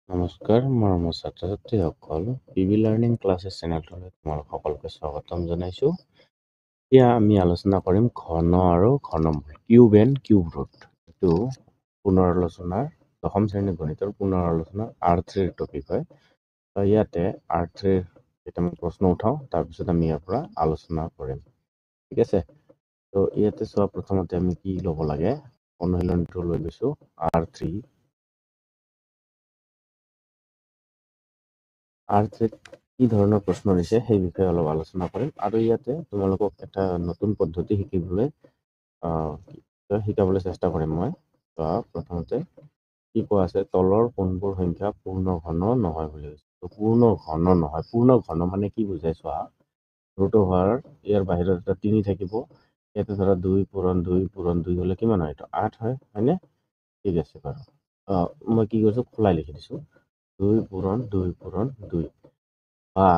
নমস্কাৰ মৰমৰ ছাত্ৰ ছাত্ৰীসকল পিবি লাৰ্ণিং ক্লাছেছ চেনেলটোলৈ তোমালোক সকলোকে স্বাগতম জনাইছোঁ। এতিয়া আমি আলোচনা কৰিম ঘন আৰু ঘনমূল কিউব এণ্ড কিউব ৰুট। এইটো পুনৰ আলোচনাৰ দশম শ্ৰেণীৰ গণিতৰ পুনৰ আলোচনাৰ R3 টপিক হয়। তো ইয়াতে R3 কেইটামান প্ৰশ্ন উঠাওঁ, তাৰপিছত আমি ইয়াৰ পৰা আলোচনা কৰিম। ঠিক আছে, তো ইয়াতে চোৱা প্ৰথমতে আমি কি ল'ব লাগে, অনুশীলনটো লৈ লৈছোঁ R3 কি ধৰণৰ প্ৰশ্ন দিছে সেই বিষয়ে অলপ আলোচনা কৰিম আৰু ইয়াতে তোমালোকক এটা নতুন পদ্ধতি শিকাবলৈ চেষ্টা কৰিম মই। প্ৰথমতে কি কোৱা আছে, তলৰ কোনবোৰ সংখ্যা পূৰ্ণ ঘন নহয় বুলি কৈছে। পূৰ্ণ ঘন নহয়, পূৰ্ণ ঘন মানে কি বুজাই চোৱা, ৰুট অভাৰ ইয়াৰ বাহিৰত এটা 3 থাকিব, ইয়াতে ধৰা 2 পূৰণ 2 পূৰণ 2 হলে কিমান হয়, এইটো 8 হয়, হয়নে? ঠিক আছে বাৰু, মই কি কৰিছোঁ খোলাই লিখি দিছোঁ 2 পূৰণ 2 পূৰণ 2, বা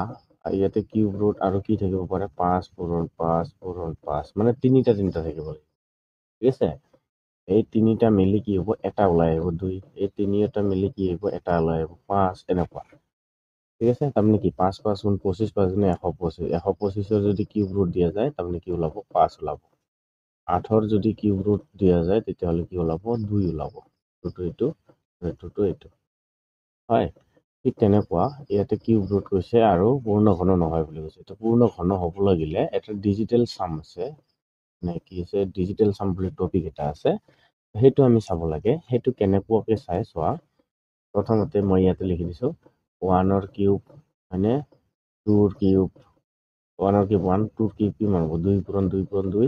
ইয়াতে কিউব ৰুট আৰু কি থাকিব পাৰে 5 পূৰণ 5 পূৰণ 5, মানে তিনিটা থাকিব লাগিব। ঠিক আছে, এই তিনিটা মিলি কি হ'ব, এটা ওলাই আহিব 2, এই তিনিটা মিলি কি হ'ব, এটা ওলাই আহিব 5, এনেকুৱা। ঠিক আছে, তাৰমানে কি 5 5 গুণ 25 5 গুণে 125, 125 যদি কিউব ৰুট দিয়া যায় তাৰমানে কি ওলাব, 5 ওলাব। 8 যদি কিউব ৰুট দিয়া যায় তেতিয়াহ'লে কি ওলাব, 2 ওলাব। এইটো হয়। ঠিক তেনেকুৱা ইয়াতে কিউব ৰুট কৈছে আৰু পূৰ্ণ ঘন নহয় বুলি কৈছে। তো পূৰ্ণ ঘন হ'ব লাগিলে এটা ডিজিটেল চাম আছে, মানে কি আছে, ডিজিটেল চাম বুলি টপিক এটা আছে, সেইটো আমি চাব লাগে। সেইটো কেনেকুৱাকে চাই চোৱা, প্ৰথমতে মই ইয়াতে লিখি দিছোঁ 1ৰ কিউব হয়নে, 2ৰ কিউব, 1ৰ কিউব 1, 2ৰ কিউব কিমান হ'ব, 2 পূৰণ 2 পূৰণ 2,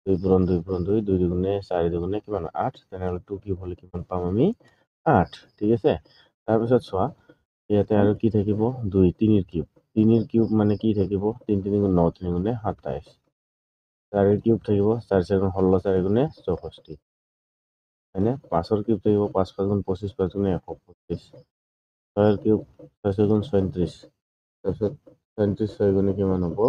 2 পূৰণ 2 পূৰণ 2, 2 দুগুণে 4 দুগুণে কিমান 8, তেনেহ'লে 2 কিউব হ'লে কিমান পাম আমি, 8। ঠিক আছে, তাৰপিছত চোৱা ইয়াতে আৰু কি থাকিব, 2, 3ৰ কিউব, 3ৰ কিউব মানে কি থাকিব, 3 3 গুণ 9, 3 গুণে 27, 4ৰ কিউব থাকিব, 4 4 গুণ 16, 4 গুণে 64, হয়নে? 5ৰ কিউব থাকিব, 5 5 গুণ 25, 5 গুণে 125, 6ৰ কিউব 6 6 গুণ 34, তাৰপিছত 34 6 গুণে কিমান হ'ব,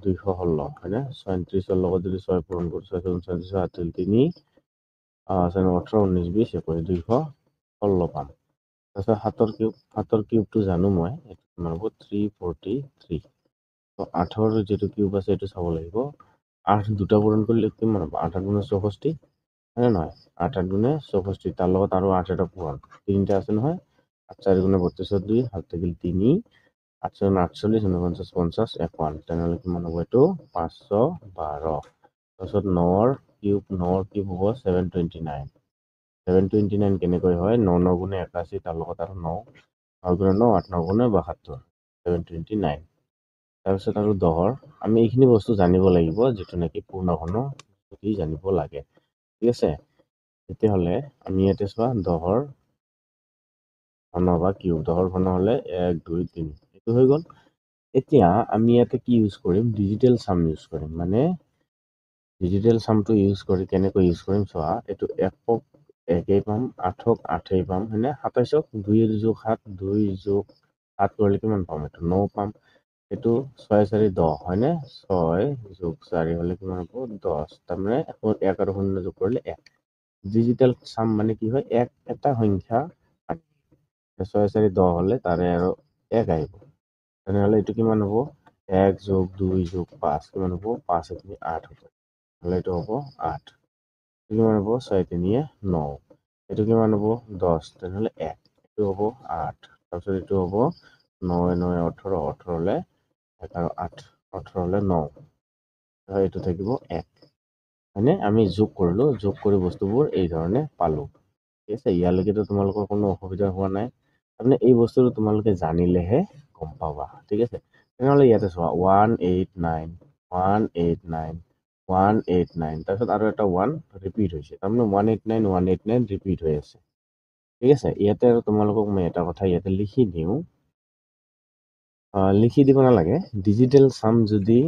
216, হয়নে? 34ৰ লগত যদি 6 পূৰণ কৰোঁ, 6 গুণ 34, 8 3, 18 19 20 21, 216 পাম। তাৰপিছত 7ৰ কিউবটো জানো মই, এইটো কিমান হ'ব, 343। তো 8ৰ যিটো কিউব আছে এইটো চাব লাগিব, 8 দুটা পূৰণ কৰিলে কিমান হ'ব, 8 গুণে 64, হয়নে নহয়? 8 8 গুণে 64, তাৰ লগত আৰু 8 এটা পূৰণ, তিনিটা আছে নহয়, 8 4 গুণে 32, 2 হাত থাকিল 3, 8 4 48, 49 50 51, তেনেহ'লে কিমান হ'ব, এইটো 512। তাৰপিছত 9ৰ কিউব হ'ব 729, 729 কেনেকৈ হয়, 9 9 গুণে 81, তাৰ লগত আৰু 9, 9 গুণে 9, 8 9 গুণে 72, 729। তাৰপিছত আৰু 10ৰ, আমি এইখিনি বস্তু জানিব লাগিব যিটো নেকি পূৰ্ণ ঘন জানিব লাগে। ঠিক আছে, তেতিয়াহ'লে আমি ইয়াতে চোৱা 10ৰ ঘন বা কিউব, 10ৰ ঘন হ'লে 1 2 3, এইটো হৈ গ'ল। এতিয়া আমি ইয়াতে কি ইউজ কৰিম, ডিজিটেল চাম ইউজ কৰিম, মানে ডিজিটেল চামটো ইউজ কৰি কেনেকৈ ইউজ কৰিম চোৱা, এইটো 1ক 1 পাম, 8ক 8 পাম, হয়নে? 27ক 2 যোগ 7, 2 যোগ 7 কৰিলে কিমান পাম, এইটো 9 পাম। এইটো 6 4 10, হয়নে? 6 যোগ 4 হ'লে কিমান হ'ব, 10, তাৰমানে 1 আৰু 0 যোগ কৰিলে 1। ডিজিটেল চাম মানে কি হয়, এটা সংখ্যা 6 4 10 হ'লে তাৰে আৰু 1 আহিব, তেনেহ'লে এইটো কিমান হ'ব, 1 যোগ 2 যোগ 5 কিমান হ'ব, 5 1 8 হ'ব, নহ'লে এইটো হ'ব 8, এইটো কিমান হ'ব, 6 3 9, এইটো কিমান হ'ব, 10, তেনেহ'লে 1, এইটো হ'ব 8, তাৰপিছত এইটো হ'ব 9 9 18, 18 হ'লে 1 আৰু 8, 18 হ'লে 9, এইটো থাকিব 1, হয়নে? আমি যোগ কৰিলোঁ, যোগ কৰি বস্তুবোৰ এই ধৰণে পালোঁ। ঠিক আছে, ইয়ালৈকেতো তোমালোকৰ কোনো অসুবিধা হোৱা নাই, তাৰমানে এই বস্তুটো তোমালোকে জানিলেহে গম পাবা। ঠিক আছে, তেনেহ'লে ইয়াতে চোৱা 189, 189, 189, তাৰপিছত আৰু এটা 1 ৰিপিট হৈছে, তাৰমানে 189 189 ৰিপিট হৈ আছে। ঠিক আছে, ইয়াতে আৰু তোমালোকক মই এটা কথা ইয়াতে লিখি দিওঁ, লিখি দিব নালাগে, ডিজিটেল চাম যদি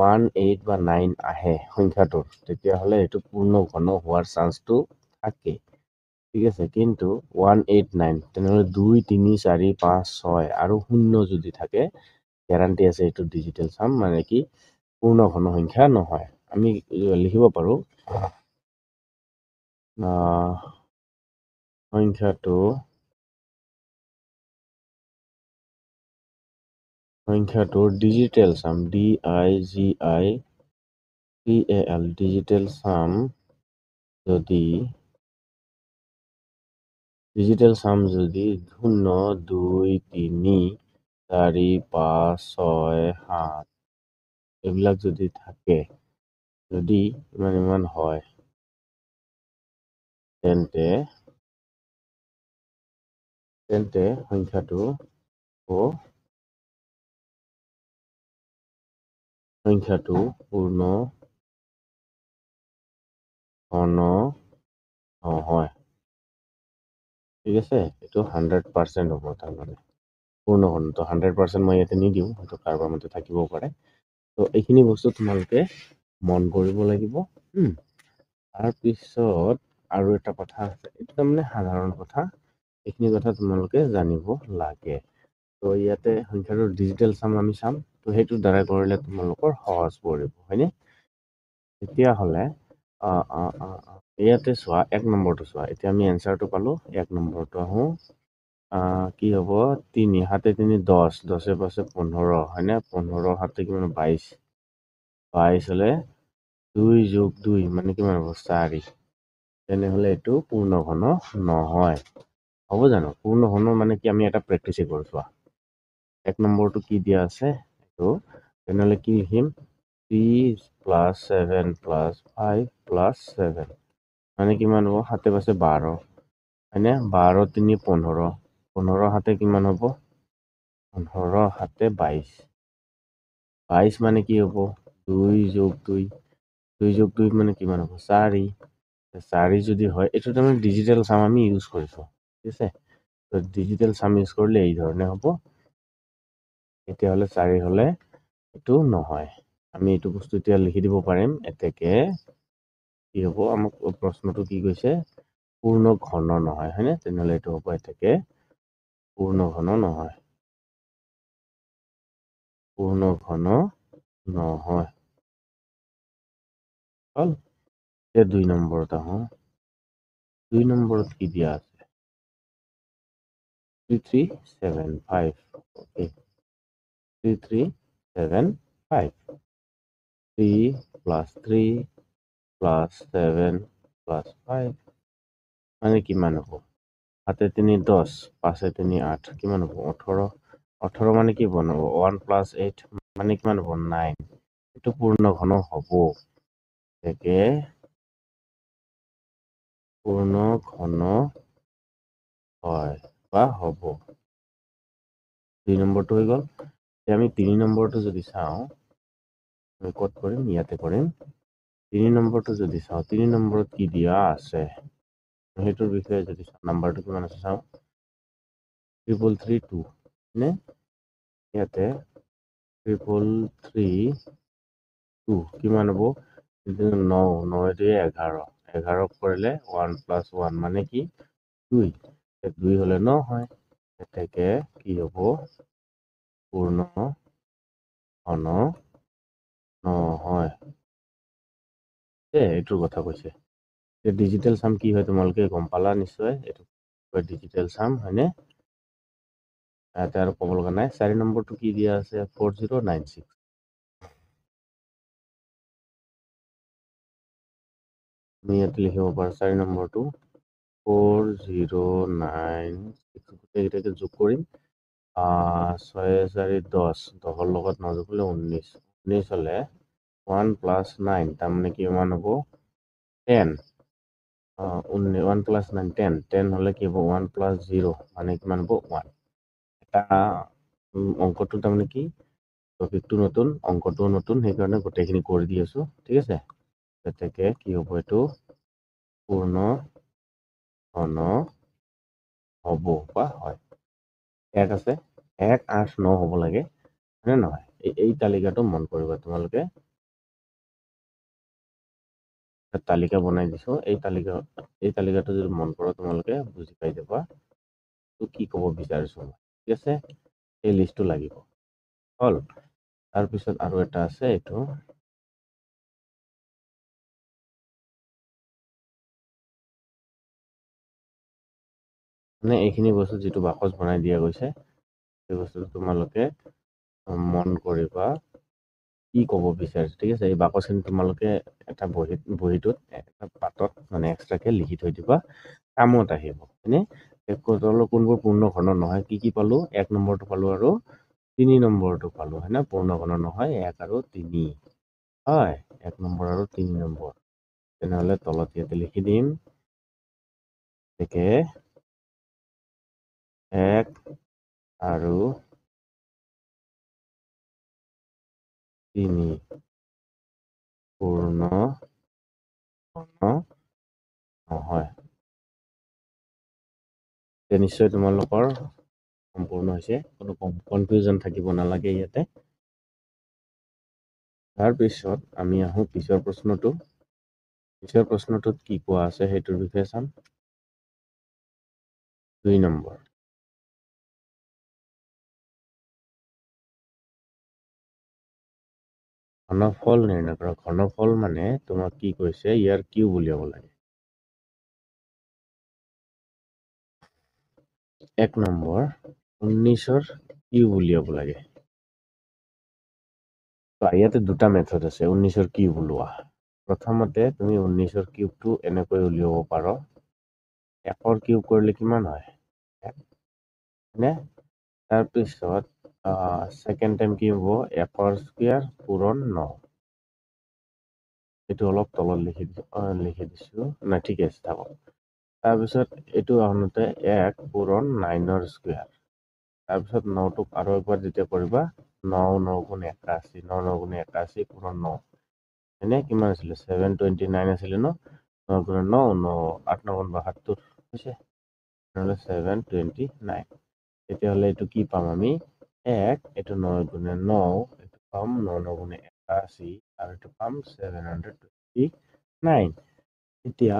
1 8 বা 9 আহে সংখ্যাটোৰ, তেতিয়াহ'লে এইটো পূৰ্ণ ঘন হোৱাৰ চান্সটো থাকে। ঠিক আছে, কিন্তু 189 তেনেহ'লে 2 3 4 5 6 আৰু 0 যদি থাকে, গেৰাণ্টি আছে এইটো ডিজিটেল চাম, মানে কি পূৰ্ণ ঘন সংখ্যা নহয়। আমি লিখিব পাৰোঁ সংখ্যাটোৰ ডিজিটেল সাম DIGITAL ডিজিটেল সাম যদি 0 2 3 4 5 6 7 এইবিলাক যদি থাকে, যদি ইমান হয়, তেন্তে সংখ্যাটো পূৰ্ণ ঘন নহয়। ঠিক আছে, এইটো 100% হ'ব। তাৰমানে পূৰ্ণ ঘন, তো 100% মই ইয়াতে নিদিওঁ, হয়তো কাৰোবাৰ মতে থাকিবও পাৰে। তো এইখিনি বস্তু তোমালোকে মন কৰিব লাগিব। তাৰপিছত আৰু এটা কথা আছে, এইটো তাৰমানে সাধাৰণ কথা, এইখিনি কথা তোমালোকে জানিব লাগে। তো ইয়াতে সংখ্যাটোৰ ডিজিটেল সাম আমি চাম, তো সেইটোৰ দ্বাৰা কৰিলে তোমালোকৰ সহজ পৰিব, হয়নে? তেতিয়াহ'লে ইয়াতে চোৱা, 1 নম্বৰটো চোৱা। এতিয়া আমি এনচাৰটো পালো। 1 নম্বৰটো আহোঁ। কি হ'ব? 3 7 3 10, 10 5 15, হয়নে? 15 7 কিমান? 22, 22 হ'লে 2 যোগ 2 মানে কিমান হ'ব? 4। তেনেহ'লে এইটো পূৰ্ণ ঘন নহয়। হ'ব জানো? পূৰ্ণ ঘন মানে কি? আমি এটা প্ৰেক্টিচ কৰোঁ, চোৱা। 1 নম্বৰটো কি দিয়া আছে? এইটো তেনেহ'লে কি লিখিম? 3 + 7 + 5 + 7 মানে কিমান হ'ব? 7 5 12, হয়নে? 12 3 15, 15 7 কিমান হ'ব? 15 7 22, 22 মানে কি হ'ব? 2 যোগ 2, 2 যোগ 2 মানে কিমান হ'ব? 4। 4 যদি হয়, এইটো তাৰমানে ডিজিটেল সাম আমি ইউজ কৰিছোঁ। ঠিক আছে, তো ডিজিটেল সাম ইউজ কৰিলে এই ধৰণে হ'ব। তেতিয়াহ'লে 4 হ'লে এইটো নহয়। আমি এইটো বস্তু এতিয়া লিখি দিব পাৰিম। এতেকে কি হ'ব? আমাক প্ৰশ্নটো কি কৈছে? পূৰ্ণ ঘন নহয়, হয়নে? তেনেহ'লে এইটো হ'ব এতেকে পূৰ্ণ ঘন নহয়। পূৰ্ণ ঘন নহয়। হ'ল। এতিয়া 2 নম্বৰত আহোঁ। 2 নম্বৰত কি দিয়া আছে? 3 3 7 5, okay, 3 3 7 5, 3 + 3 + 7 + 5 মানে কিমান হ'ব? 7 3 10, 5 3 8, কিমান হ'ব? 18, 18 মানে কি বনাব? 1 + 8 মানে কিমান হ'ব? 9। এইটো পূৰ্ণ ঘন হ'ব। এতেকে পূৰ্ণ ঘন হয় বা হ'ব। 2 নম্বৰটো হৈ গ'ল। এতিয়া আমি 3 নম্বৰটো যদি চাওঁ, আমি ক'ত কৰিম? ইয়াতে কৰিম। 3 নম্বৰটো যদি চাওঁ, 3 নম্বৰত কি দিয়া আছে সেইটোৰ বিষয়ে যদি চাওঁ, নাম্বাৰটো কিমান আছে চাওঁ। 333 2, নে? ইয়াতে 333 2 কিমান হ'ব? 9, 9 2 11, 11 কৰিলে 1 + 1 মানে কি? 2। 2 হ'লে 9 হয়। এতেকে কি হ'ব? পূৰ্ণ ঘন নহয়। এইটোৰ কথা কৈছে। ডিজিটেল সাম কি হয় তোমালোকে গম পালা নিশ্চয়। এইটো ডিজিটেল সাম, হয়নে? ইয়াতে আৰু ক'ব লগা নাই। 4 নম্বৰটো কি দিয়া আছে? 4096। আমি ইয়াতে লিখিব পাৰোঁ 4 নম্বৰটো 4096, গোটেইকেইটাকে যোগ কৰিম। 6 4 10, 10ৰ লগত 9 যোগ কৰিলে 19, 19 হ'লে 1 + 9 তাৰমানে কিমান হ'ব? 10। 1 + 9 10, 10 হ'লে কি হ'ব? 1 + 0 মানে কিমান হ'ব? 1। এটা অংকটো তাৰমানে কি? টপিকটো নতুন, অংকটো নতুন, সেইকাৰণে গোটেইখিনি কৰি দি আছোঁ। ঠিক আছে, গতিকে কি হ'ব? এইটো পূৰ্ণ ঘন হ'ব বা হয়। 1 আছে, 1 8 9 হ'ব লাগে, হয়নে নহয়? এই তালিকাটো মন কৰিবা তোমালোকে। তালিকা বনাই দিছোঁ। এই তালিকাটো যদি মন কৰা তোমালোকে বুজি পাই যাবা কি ক'ব বিচাৰিছোঁ। ঠিক আছে, এই লিষ্টটো লাগিব। হ'ল। তাৰপিছত আৰু এটা আছে, এইটো মানে এইখিনি বস্তু যিটো বাকচ বনাই দিয়া গৈছে সেই বস্তুটো তোমালোকে মন কৰিবা কি ক'ব বিচাৰিছে, ঠিক আছে। এই বাকচখিনি তোমালোকে এটা বহীটোত এটা পাতত মানে এক্সট্ৰাকে লিখি থৈ দিবা, কামত আহিব হয়নে। কোনবোৰ পূৰ্ণ ঘন নহয়, কি পালো, 1 নম্বৰটো পালো আৰু 3 নম্বৰটো পালো হয় না। পূৰ্ণ ঘন নহয় 1 আৰু 3 হয়, 1 নম্বৰ আৰু 3 নম্বৰ। তেনেহ'লে তলত ইয়াতে লিখি দিম একে 1 আৰু 3 পূৰ্ণ ঘন নহয়। নিশ্চয় তোমালোকৰ সম্পূৰ্ণ হৈছে, কোনো কনফিউজন থাকিব নালাগে ইয়াতে। তাৰপিছত আমি আহোঁ পিছৰ প্ৰশ্নটো। পিছৰ প্ৰশ্নটোত কি কোৱা আছে সেইটোৰ বিষয়ে চাম। 2 নম্বৰ, ঘনফল নিৰ্ণয় কৰা। ঘনফল মানে তোমাক কি কৈছে, ইয়াৰ কিউব উলিয়াব লাগে। 1 নম্বৰ 19ৰ কিউব উলিয়াব লাগে। ইয়াতে দুটা মেথড আছে 19ৰ কিউব ওলোৱা। প্ৰথমতে তুমি 19ৰ কিউবটো এনেকৈ উলিয়াব পাৰো। 1ৰ কিউব কৰিলে কিমান হয়, হয়নে। তাৰপিছত ছেকেণ্ড টাইম কি হ'ব, 1ৰ স্কুৱেৰ পূৰণ 9। এইটো অলপ তলত লিখি দিছো নাই, ঠিক আছে থাকক। তাৰপিছত এইটো আহোঁতে 1 পূৰণ 9ৰ স্কুৱেৰ। তাৰপিছত 9টোক আৰু একবাৰ যেতিয়া কৰিবা 9 9 গুণ 81, 9 9 গুণ 81 পূৰণ 9 হয়নে। কিমান আছিলে 729 আছিলে ন। 9 গুণ 9 9 8 9 গুণ 72 হৈছে, তেনেহ'লে 729। তেতিয়াহ'লে এইটো কি পাম আমি, 1 এইটো 9 গুণে 9 এইটো পাম 9 9 গুণে 81 আৰু এইটো পাম 729। এতিয়া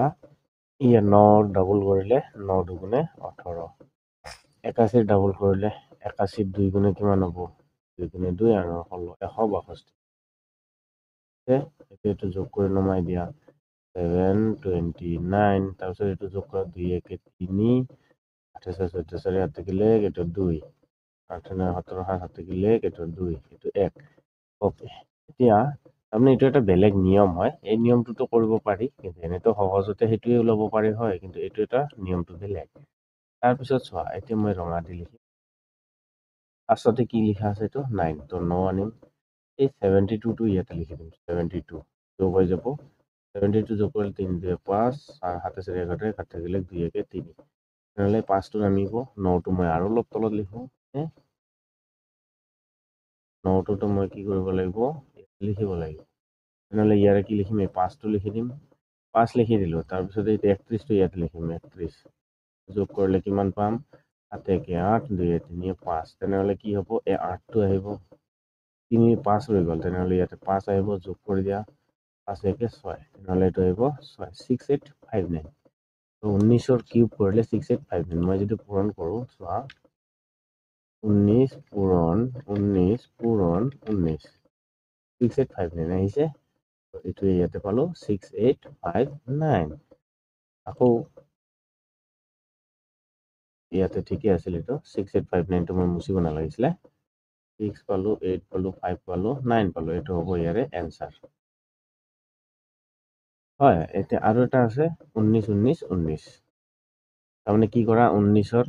ইয়াৰ 9 ডাবল কৰিলে 9 দুগুণে 18, 81 ডাবল কৰিলে 81 2 গুণে কিমান হ'ব, 2 গুণে 2 আৰু 162। এইটো যোগ কৰি নমাই দিয়া 729, তাৰপিছত এইটো যোগ কৰা 2 1 3, 28 14 4 8 থাকিলে এইটো 2, 8 9 17 7 থাকিলে এইটো 2, এইটো 1। অ'কে, এতিয়া তাৰমানে এইটো এটা বেলেগ নিয়ম হয়, এই নিয়মটোতো কৰিব পাৰি, কিন্তু এনেতো সহজতে সেইটোৱে ওলাব পাৰি হয়, কিন্তু এইটো এটা নিয়মটো বেলেগ। তাৰপিছত চোৱা, এতিয়া মই ৰঙা দি লিখিম। ফাৰ্ষ্টতে কি লিখা আছে এইটো 9, তো 9 আনিম। এই 72টো ইয়াতে লিখি দিম, 72 যোগ হৈ যাব। 72 যোগ কৰিলে 3 2 5 7 4 11 7 থাকিলে 2 1 3, তেনেহ'লে 5টো নামিব। 9টো মই আৰু অলপ তলত লিখোঁ, 9টোতো মই কি কৰিব লাগিব, লিখিব লাগিব। তেনেহ'লে ইয়াৰে কি লিখিম, এই 5টো লিখি দিম, 5 লিখি দিলোঁ। তাৰপিছত এই 31টো ইয়াতে লিখিম, 31 যোগ কৰিলে কিমান পাম, 7 1 8 2 3 5, তেনেহ'লে কি হ'ব, এই 8টো আহিব, 3 5 ৰৈ গ'ল, তেনেহ'লে ইয়াতে 5 আহিব, যোগ কৰি দিয়া 5 1 6, তেনেহ'লে এইটো আহিব 6 6859। 19ৰ কিউব কৰিলে 6859। মই যদি পূৰণ কৰোঁ চোৱা, 19 পূৰণ 19 পূৰণ 19 6859 আহিছে। এইটোৱে ইয়াতে পালো 6859। আকৌ ইয়াতে ঠিকে আছিল, এইটো 6859টো মই মুছিব নালাগিছিলে। 6 পালো, 8 পালো, 5 পালো, 9 পালো, এইটো হ'ব ইয়াৰে এনচাৰ। হয়, এতিয়া আৰু এটা আছে 19 19 19। তাৰমানে কি কৰা, 19ৰ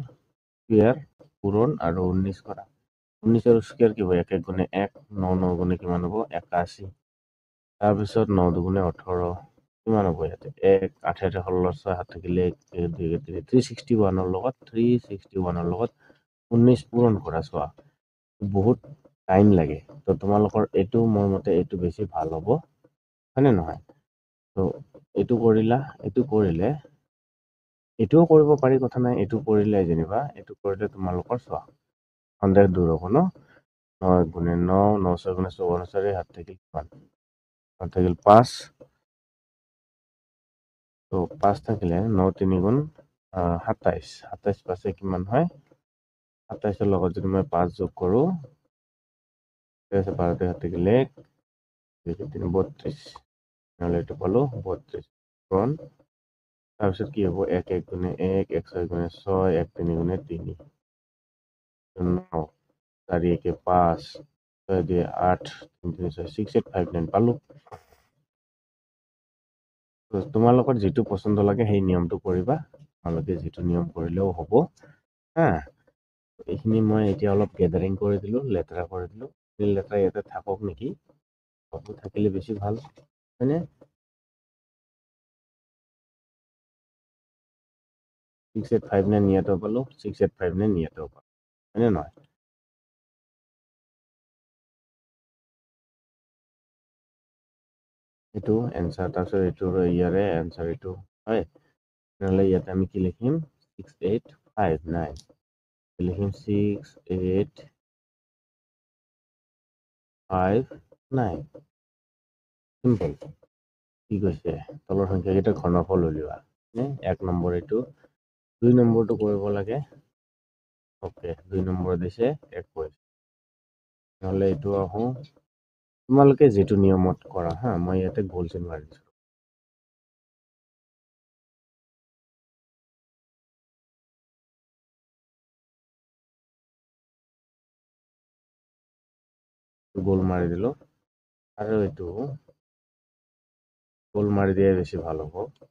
স্কুৱেৰ পূৰণ আৰু 19 কৰা। 19ৰ স্কুৱেৰ কি হ'ব, 1 1 গুণে 1, 9 9 গুণে কিমান হ'ব 81। তাৰপিছত 9 দুগুণে 18, কিমান হ'ব ইয়াতে 1 8 8 16 6 7 থাকিলে 361ৰ লগত 19 পূৰণ কৰা। চোৱা, বহুত টাইম লাগে, তো তোমালোকৰ এইটো মোৰ মতে এইটো বেছি ভাল হ'ব, হয়নে নহয়। তো এইটো কৰিলা, এইটো কৰিলে এইটোও কৰিব পাৰি, কথা নাই। এইটো কৰিলে যেনিবা, এইটো কৰিলে তোমালোকৰ চোৱা সন্দেহ দূৰ হ'ব ন। 9 গুণে 9 9 6 গুণে 54 4 7 থাকিল কিমান, 7 থাকিল 5, তো 5 থাকিলে 9 3 গুণ 27, 27 5 কিমান হয়, 27ৰ লগত যদি মই 5 যোগ কৰোঁ, 12 7 থাকিলে 32, নহ'লে এইটো পালো 32 পূৰণ তাৰপিছত কি হ'ব 1 1 গুণে 1 1 6 গুণে 6 1 3 গুণে 3 9 4 1 5 6 2 8 3 3 6 6 8 5 9 পালো। তোমালোকৰ যিটো পচন্দ লাগে সেই নিয়মটো কৰিবা। তোমালোকে যিটো নিয়ম কৰিলেও হ'ব হা। এইখিনি মই এতিয়া অলপ গেদাৰিং কৰি দিলোঁ, লেতেৰা কৰি দিলোঁ। লেতেৰা ইয়াতে থাকক নেকি, থাকিলে বেছি ভাল হয়নে? 6 8 5 9 ইয়াতেও পালো, 6 8 5 9 ইয়াতেও পালো, হয়নে নহয়? এইটো এনচাৰ, তাৰপিছত এইটো ইয়াৰে এনচাৰ এইটো হয়। তেনেহ'লে ইয়াতে আমি কি লিখিম 6 8 5 9 লিখিম 6 8 5 9 চিম্পল। কি কৈছে তলৰ সংখ্যাকেইটা ঘনফল উলিওৱা। 1 নম্বৰ এইটো, 2 নম্বৰটো কৰিব লাগে। ওকে 2 নম্বৰ দিছে 21। নহ'লে এইটো আহোঁ, তোমালোকে যিটো নিয়মত কৰা হা, মই ইয়াতে গ'ল চিন মাৰি দিছোঁ। গোল মাৰি দিলোঁ আৰু এইটো গোল মাৰি দিয়াই বেছি ভাল হ'ব।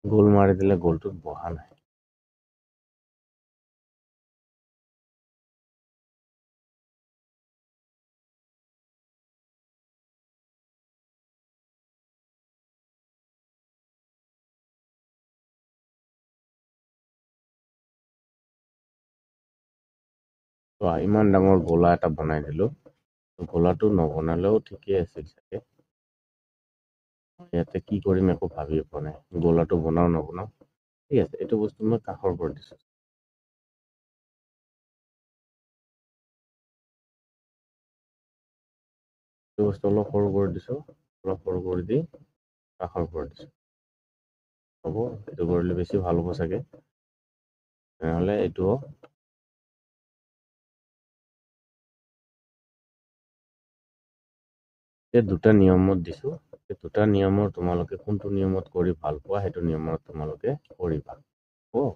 গোল মাৰি দিলে গোলটোত বহা নাই। চোৱা ইমান ডাঙৰ গোলা এটা বনাই দিলোঁ। গোলাটো নবনালেও ঠিকেই আছিল চাগে। ইয়াতে কি কৰিম একো ভাবি পোৱা নাই, গোলাটো বনাও নবনাও। ঠিক আছে, এইটো বস্তু মই কাষৰ পৰা দিছোঁ। এইটো বস্তু অলপ সৰু কৰি দিছোঁ, অলপ সৰু কৰি দি কাষৰ পৰা দিছোঁ। হ'ব, এইটো কৰিলে বেছি ভাল হ'ব চাগে। তেনেহ'লে এইটো এই দুটা নিয়মত দিছোঁ। এই দুটা নিয়মৰ তোমালোকে কোনটো নিয়মত কৰি ভাল পোৱা সেইটো নিয়মত তোমালোকে কৰিবা। হ'ব।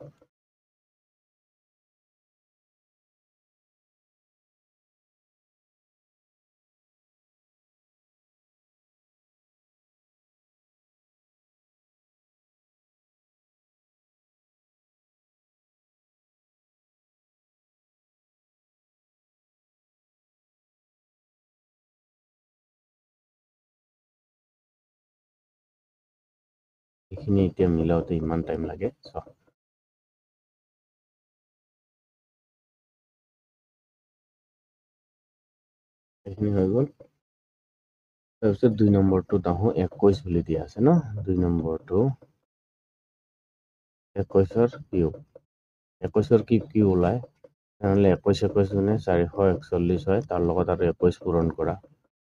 এইখিনি এতিয়া মিলাওঁতে ইমান টাইম লাগে চোৱা। এইখিনি হৈ গ'ল। তাৰপিছত 2 নম্বৰটোত আহোঁ, 21 বুলি দিয়া আছে ন, 2 নম্বৰটো 21ৰ কিউব। 21ৰ কিউব কি ওলায়? তেনেহ'লে 21 21 গুণে 441 হয়, তাৰ লগত আৰু 21 পূৰণ কৰা।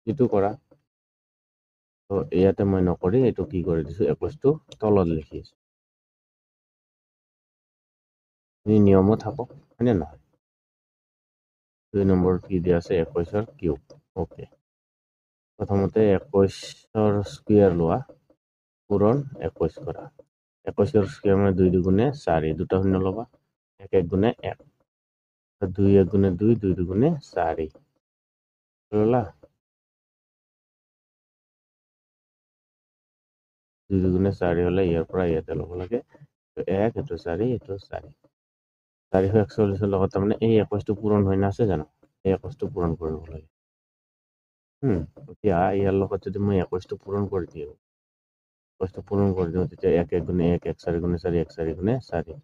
যিটো কৰা। তো ইয়াতে মই নকৰি এইটো কি কৰি দিছোঁ, 21টো তলত লিখি আছোঁ। নিয়মো থাকক হয়নে নহয়? 2 নম্বৰত কি দিয়া আছে 21ৰ কিউব। ওকে। প্ৰথমতে 21ৰ স্কুৱেৰ লোৱা, পূৰণ 21 কৰা। 21ৰ স্কুৱেৰ মানে 2 দুগুণে 4, দুটা শূন্য ল'বা। 1 1 গুণে 1, 2 1 গুণে 2, 2 দুগুণে 4 ল'লা। 2 দুগুণে 4 হ'লে ইয়াৰ পৰা ইয়াতে ল'ব লাগে। 1 এইটো 4 এইটো 4। 441 লগত তাৰমানে এই 21টো পূৰণ হৈ নাছে জানো? এই 21টো পূৰণ কৰিব লাগে। এতিয়া ইয়াৰ লগত যদি মই 21টো পূৰণ কৰি দিওঁ, 21টো পূৰণ কৰি দিওঁ, তেতিয়া 1 1 গুণে 1, 1 4 গুণে 4, 1 4 গুণে 4,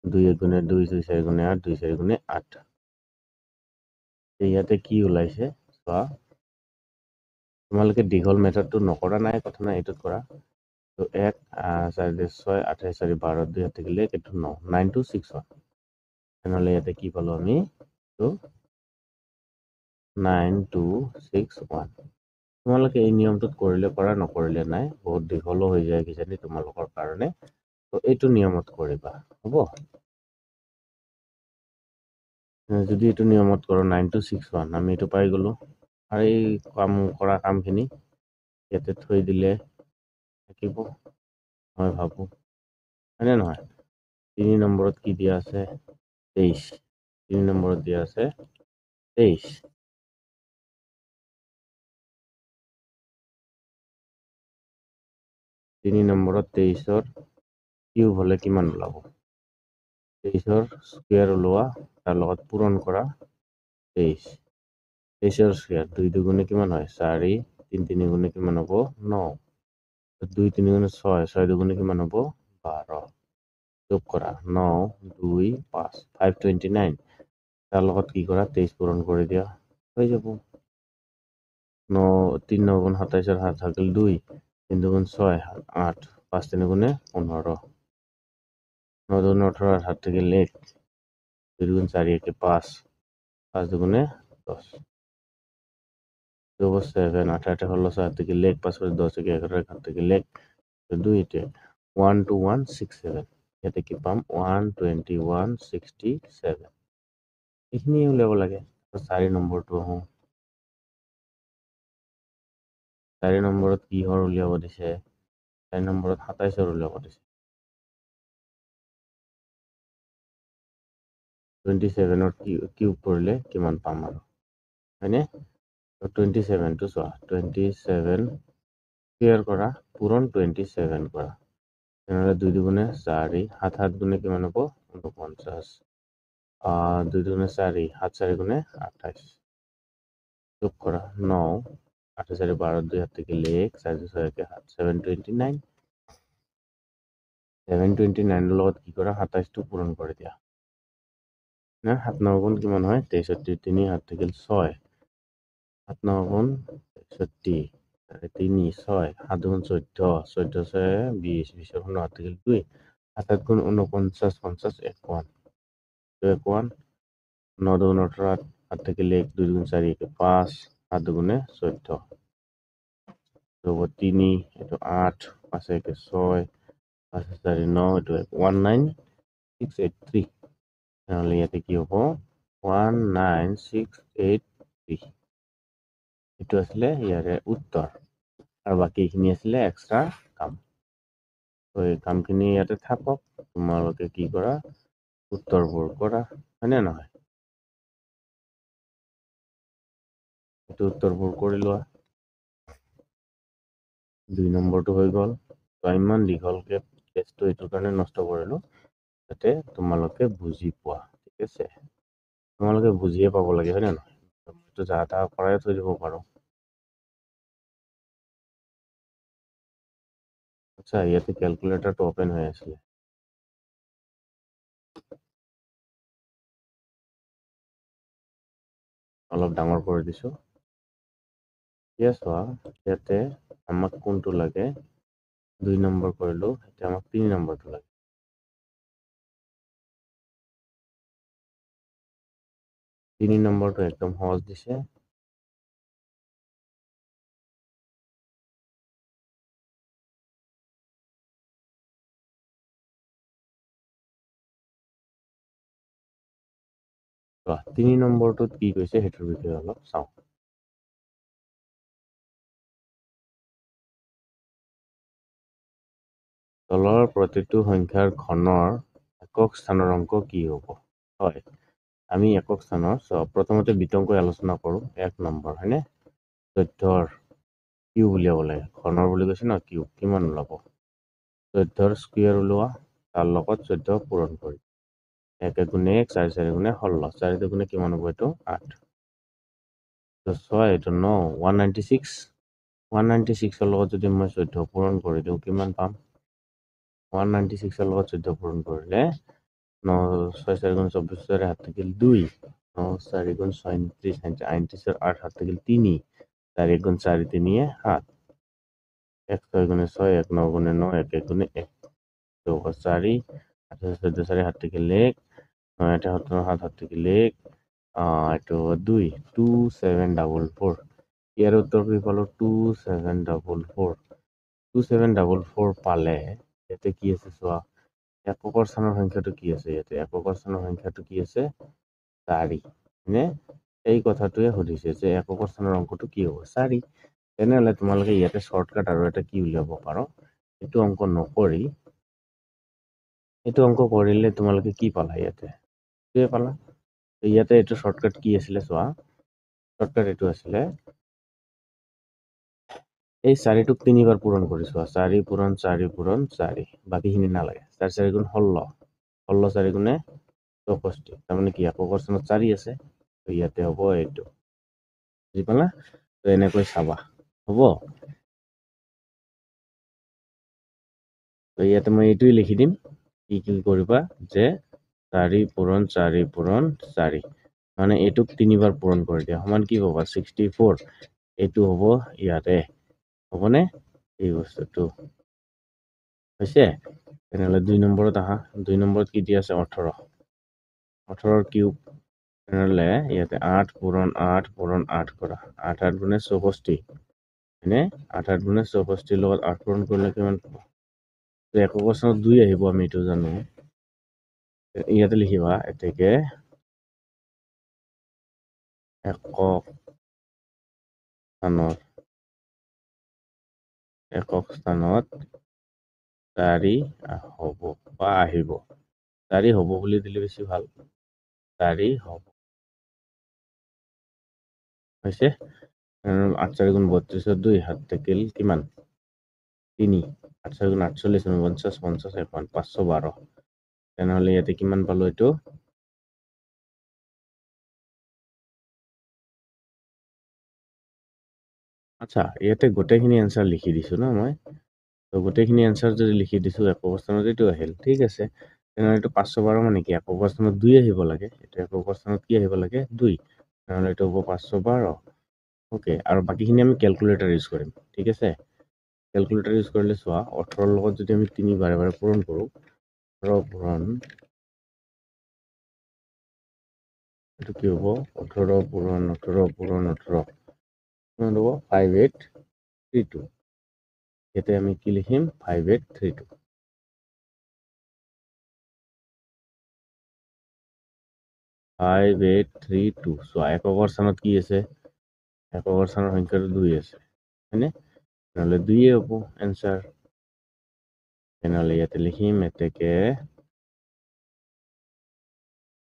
2 1 গুণে 2, 2 4 গুণে 8, 2 4 গুণে 8। ইয়াতে কি ওলাইছে চোৱা। তোমালোকে দীঘল মেথডটো নকৰা নাই, কথা নাই, এইটোত কৰা। তো 1 4 2 6, 8 4 12, 2 থাকিলে এইটো 9, 9 to 6 হয়। তেনেহ'লে ইয়াতে কি পালোঁ আমি তো 9261 তোমালোকে এই নিয়মটোত কৰিলে কৰা নকৰিলে নাই বহুত দীঘলো হৈ যায় কিজানি তোমালোকৰ কাৰণে তো এইটো নিয়মত কৰিবা হ'ব যদি এইটো নিয়মত করো 9261 আমি এইটো পাই গলো আর এই করা কামখিনি ইয়াতে থৈ দিলে থাকিব মই ভাবো হয়নে নহয় 3 নম্বৰত কি দিয়া আছে 23 3 নম্বৰত দিয়া আছে 23 3 নম্বৰত 23ৰ কিউব হলে কিমান ওলাব 23ৰ স্কয়াৰ ওলোৱা তাৰ লগত পূৰণ কৰা 23 23ৰ স্কয়াৰ 2 দুগুণে কিমান হয় 4 3 3 গুণে কিমান হ'ব 9 2 3 গুণে 6 6 দুগুণে কিমান হ'ব 12 যোগ কৰা 9 2 5 529 তাৰ লগত কি কৰা 23 পূৰণ কৰি দিয়া হৈ যাব 9 3 9 গুণ 27 7 থাকিল 2 3 দুগুণ 6 8 5 3 গুণে 15 9 দুগুণ 18 7 থাকিল 1 2 দুগুণ 4 1 5 5 দুগুণে 10 2 7 8 8 16 7 থেকে 1 5 10 থেকে 11 7 থেকে 1 2 এটা 12167 ইয়াতে কি পাম 12167 এইখিনি উলিয়াব লাগে 4 নম্বৰটো আহো 4 নম্বৰত কিহৰ উলিয়াব দিছে 4 নম্বৰত 27ৰ উলিয়াব দিছে 27ৰ কিউব কৰিলে কিমান পাম আৰু হয়নে 27 টো চোৱা 27 স্কয়াৰ কৰা পূৰণ 27 কৰা তেনেহলে 2 দুগুণে 4 7 7 গুণে কিমান হ'ব 49 2 দুগুণে 4 7 4 গুণে 28 যোগ কৰা 9 8 4 12 2 হাত থেকে 1 4 2 6 7 729 729 লগত কি কৰা 27 টো পূৰণ কৰি দিয়া না 7 9 গুণ কিমান হয় 63 3 হাত থেকে 6 7 9 গুণ 63 3 6 7 গুণ 14 14 6 20 20 গুণ 8 থেকে 2 7 গুণ 49 50 51 51 9 দুগুণ 18 8 থেকে 1 2 গুণ 4 1 5 7 দুগুণে 14 3 এইটো 8 5 1 6 5 4 9 এইটো 19683 তাহলে ইয়াতে কি হ'ব 19683 এইটো আসলে ইয়াৰে উত্তৰ আৰু বাকীখিনি আছিলে এক্সট্ৰা কাম তো এই কামখিনি ইয়াতে থাকক তোমালোকে কি কৰা উত্তৰবোৰ কৰা হয়নে নহয় এইটো উত্তৰবোৰ কৰি লোৱা 2 নম্বৰটো হৈ গ'ল তো ইমান দীঘলকে টেষ্টটো এইটোৰ কাৰণে নষ্ট কৰিলো যাতে তোমালোকে বুজি পোৱা ঠিক আছে তোমালোকে বুজিয়ে পাব লাগে হয়নে নহয় মইতো যা তা কৰাই থৈ দিব পাৰো আচ্ছা ইয়াতে ক্যালকুলেটৰটো ওপেন হৈ আছিলে অলপ ডাঙৰ কৰি দিছো এতিয়া চোৱা ইয়াতে আমাক কোনটো লাগে 2 নম্বৰ কৰিলো এতিয়া আমাক 3 নম্বৰটো লাগে 3 নম্বৰটো একদম সহজ দিছে চোৱা 3 নম্বৰটোত কি কৈছে সেইটোৰ বিষয়ে অলপ চাওঁ তলৰ প্ৰতিটো সংখ্যাৰ ঘনৰ একক স্থানৰ অংক কি হ'ব হয় আমি একক স্থানৰ প্ৰথমতে বিতংকৈ আলোচনা কৰো 1 নম্বৰ হয়নে 14ৰ কিউব উলিয়াব লাগে ঘনৰ বুলি কৈছে ন কিউব কিমান ওলাব 14ৰ স্কয়াৰ ওলোৱা তাৰ লগত 14 পূৰণ কৰি 1 গুণে 1 4 4 গুণে 16 4 দুগুণে কিমান হ'ব এইটো 8 তো 6 এইটো 9 196 196ৰ লগত যদি মই 14 পূৰণ কৰি দিওঁ কিমান পাম 196ৰ লগত 14 পূৰণ কৰিলে 9 6 4 গুণ 24 4 হাত থাকিল 2 9 4 গুণ 37 38 8 হাত থাকিল 3 4 গুণ 4 3 7 1 6 গুণে 6 1 9 গুণে 9 1 1 গুণে 1 2 4 8 14 4 হাত থাকিল 1 9 8 17 7 হাত থাকিল 1 এইটো 2 2744 ইয়াৰ উত্তৰ কি পালো 2744 2744 পালে ইয়াতে কি আছে চোৱা এককৰ স্থানৰ সংখ্যাটো কি আছে ইয়াতে এককৰ স্থানৰ সংখ্যাটো কি আছে 4 নে এই কথাটোৱে সুধিছে যে এককৰ স্থানৰ অংকটো কি হ'ব 4 তেনেহ'লে তোমালোকে ইয়াতে শৰ্টকাট আৰু এটা কি উলিয়াব পাৰো এইটো অংক নকৰি এইটো অংক কৰিলে তোমালোকে কি পালা ইয়াতে এইটোৱে পালা ইয়াতে এইটো শৰ্টকাট কি আছিলে চোৱা শৰ্টকাট এইটো আছিলে এই 4টোক 3বাৰ পূৰণ কৰি চোৱা 4 পূৰণ 4 পূৰণ 4 বাকীখিনি নালাগে 4 4 গুণ 16 16 4 গুণে 64 তাৰমানে কি এককৰ স্থানত 4 আছে তো ইয়াতে হ'ব এইটো বুজি পালা তো এনেকৈ চাবা হ'ব তো ইয়াতে মই এইটোৱে লিখি দিম কি কৰিবা যে 4 পূৰণ 4 পূৰণ 4 মানে এইটোক 3বাৰ পূৰণ কৰি দিয়া সমান কি পাবা 64 এইটো হ'ব ইয়াতে হ'বনে এই বস্তুটো হৈছে তেনেহ'লে 2 নম্বৰত আহা 2 নম্বৰত কি দিয়া আছে 18 18 কিউব তেনেহ'লে ইয়াতে 8 পূৰণ 8 পূৰণ 8 কৰা 8 8 গুণে 64 হয়নে 8 8 গুণে 64 লগত 8 পূৰণ কৰিলে কিমান পাবা এককৰ স্থানত 2 আহিব আমি এইটো জানো ইয়াতে লিখিবা এতেকে একক স্থানত 4 হ'ব বা আহিব 4 হ'ব বুলি দিলে বেছি ভাল 4 হ'ব হৈছে 8 4 গুণ 32 2 হাত থাকিল কিমান 3 8 4 গুণ 48 49 50 51 512 তেনেহ'লে ইয়াতে কিমান পালো এইটো আচ্ছা ইয়াতে গোটেইখিনি এনসাৰ লিখি দিছো না মই তো গোটেইখিনি এনসাৰ যদি লিখি দিছো একক স্থানত এইটো আহিল ঠিক আছে তেনেহ'লে এইটো 512 মানে কি একক স্থানত 2 আহিব লাগে এইটো একক স্থানত কি আহিব লাগে 2 তেনেহ'লে এইটো হ'ব 512 ওকে আৰু বাকীখিনি আমি ক্যালকুলেটৰ ইউজ কৰিম ঠিক আছে ক্যালকুলেটৰ ইউজ কৰিলে চোৱা 18 লগত যদি আমি 3 বাৰে বাৰে পূৰণ কৰো 18 পূৰণ এইটো কি হ'ব 18 পূৰণ 18 পূৰণ 18 কিমান হ'ব 5832 ইয়াতে আমি কি লিখিম 5832 5832 চোৱা এককৰ স্থানত কি আছে এককৰ স্থানৰ সংখ্যাটো 2 আছে হয়নে নহ'লে 2 হ'ব এনসাৰ তেনেহ'লে ইয়াতে লিখিম এতেকে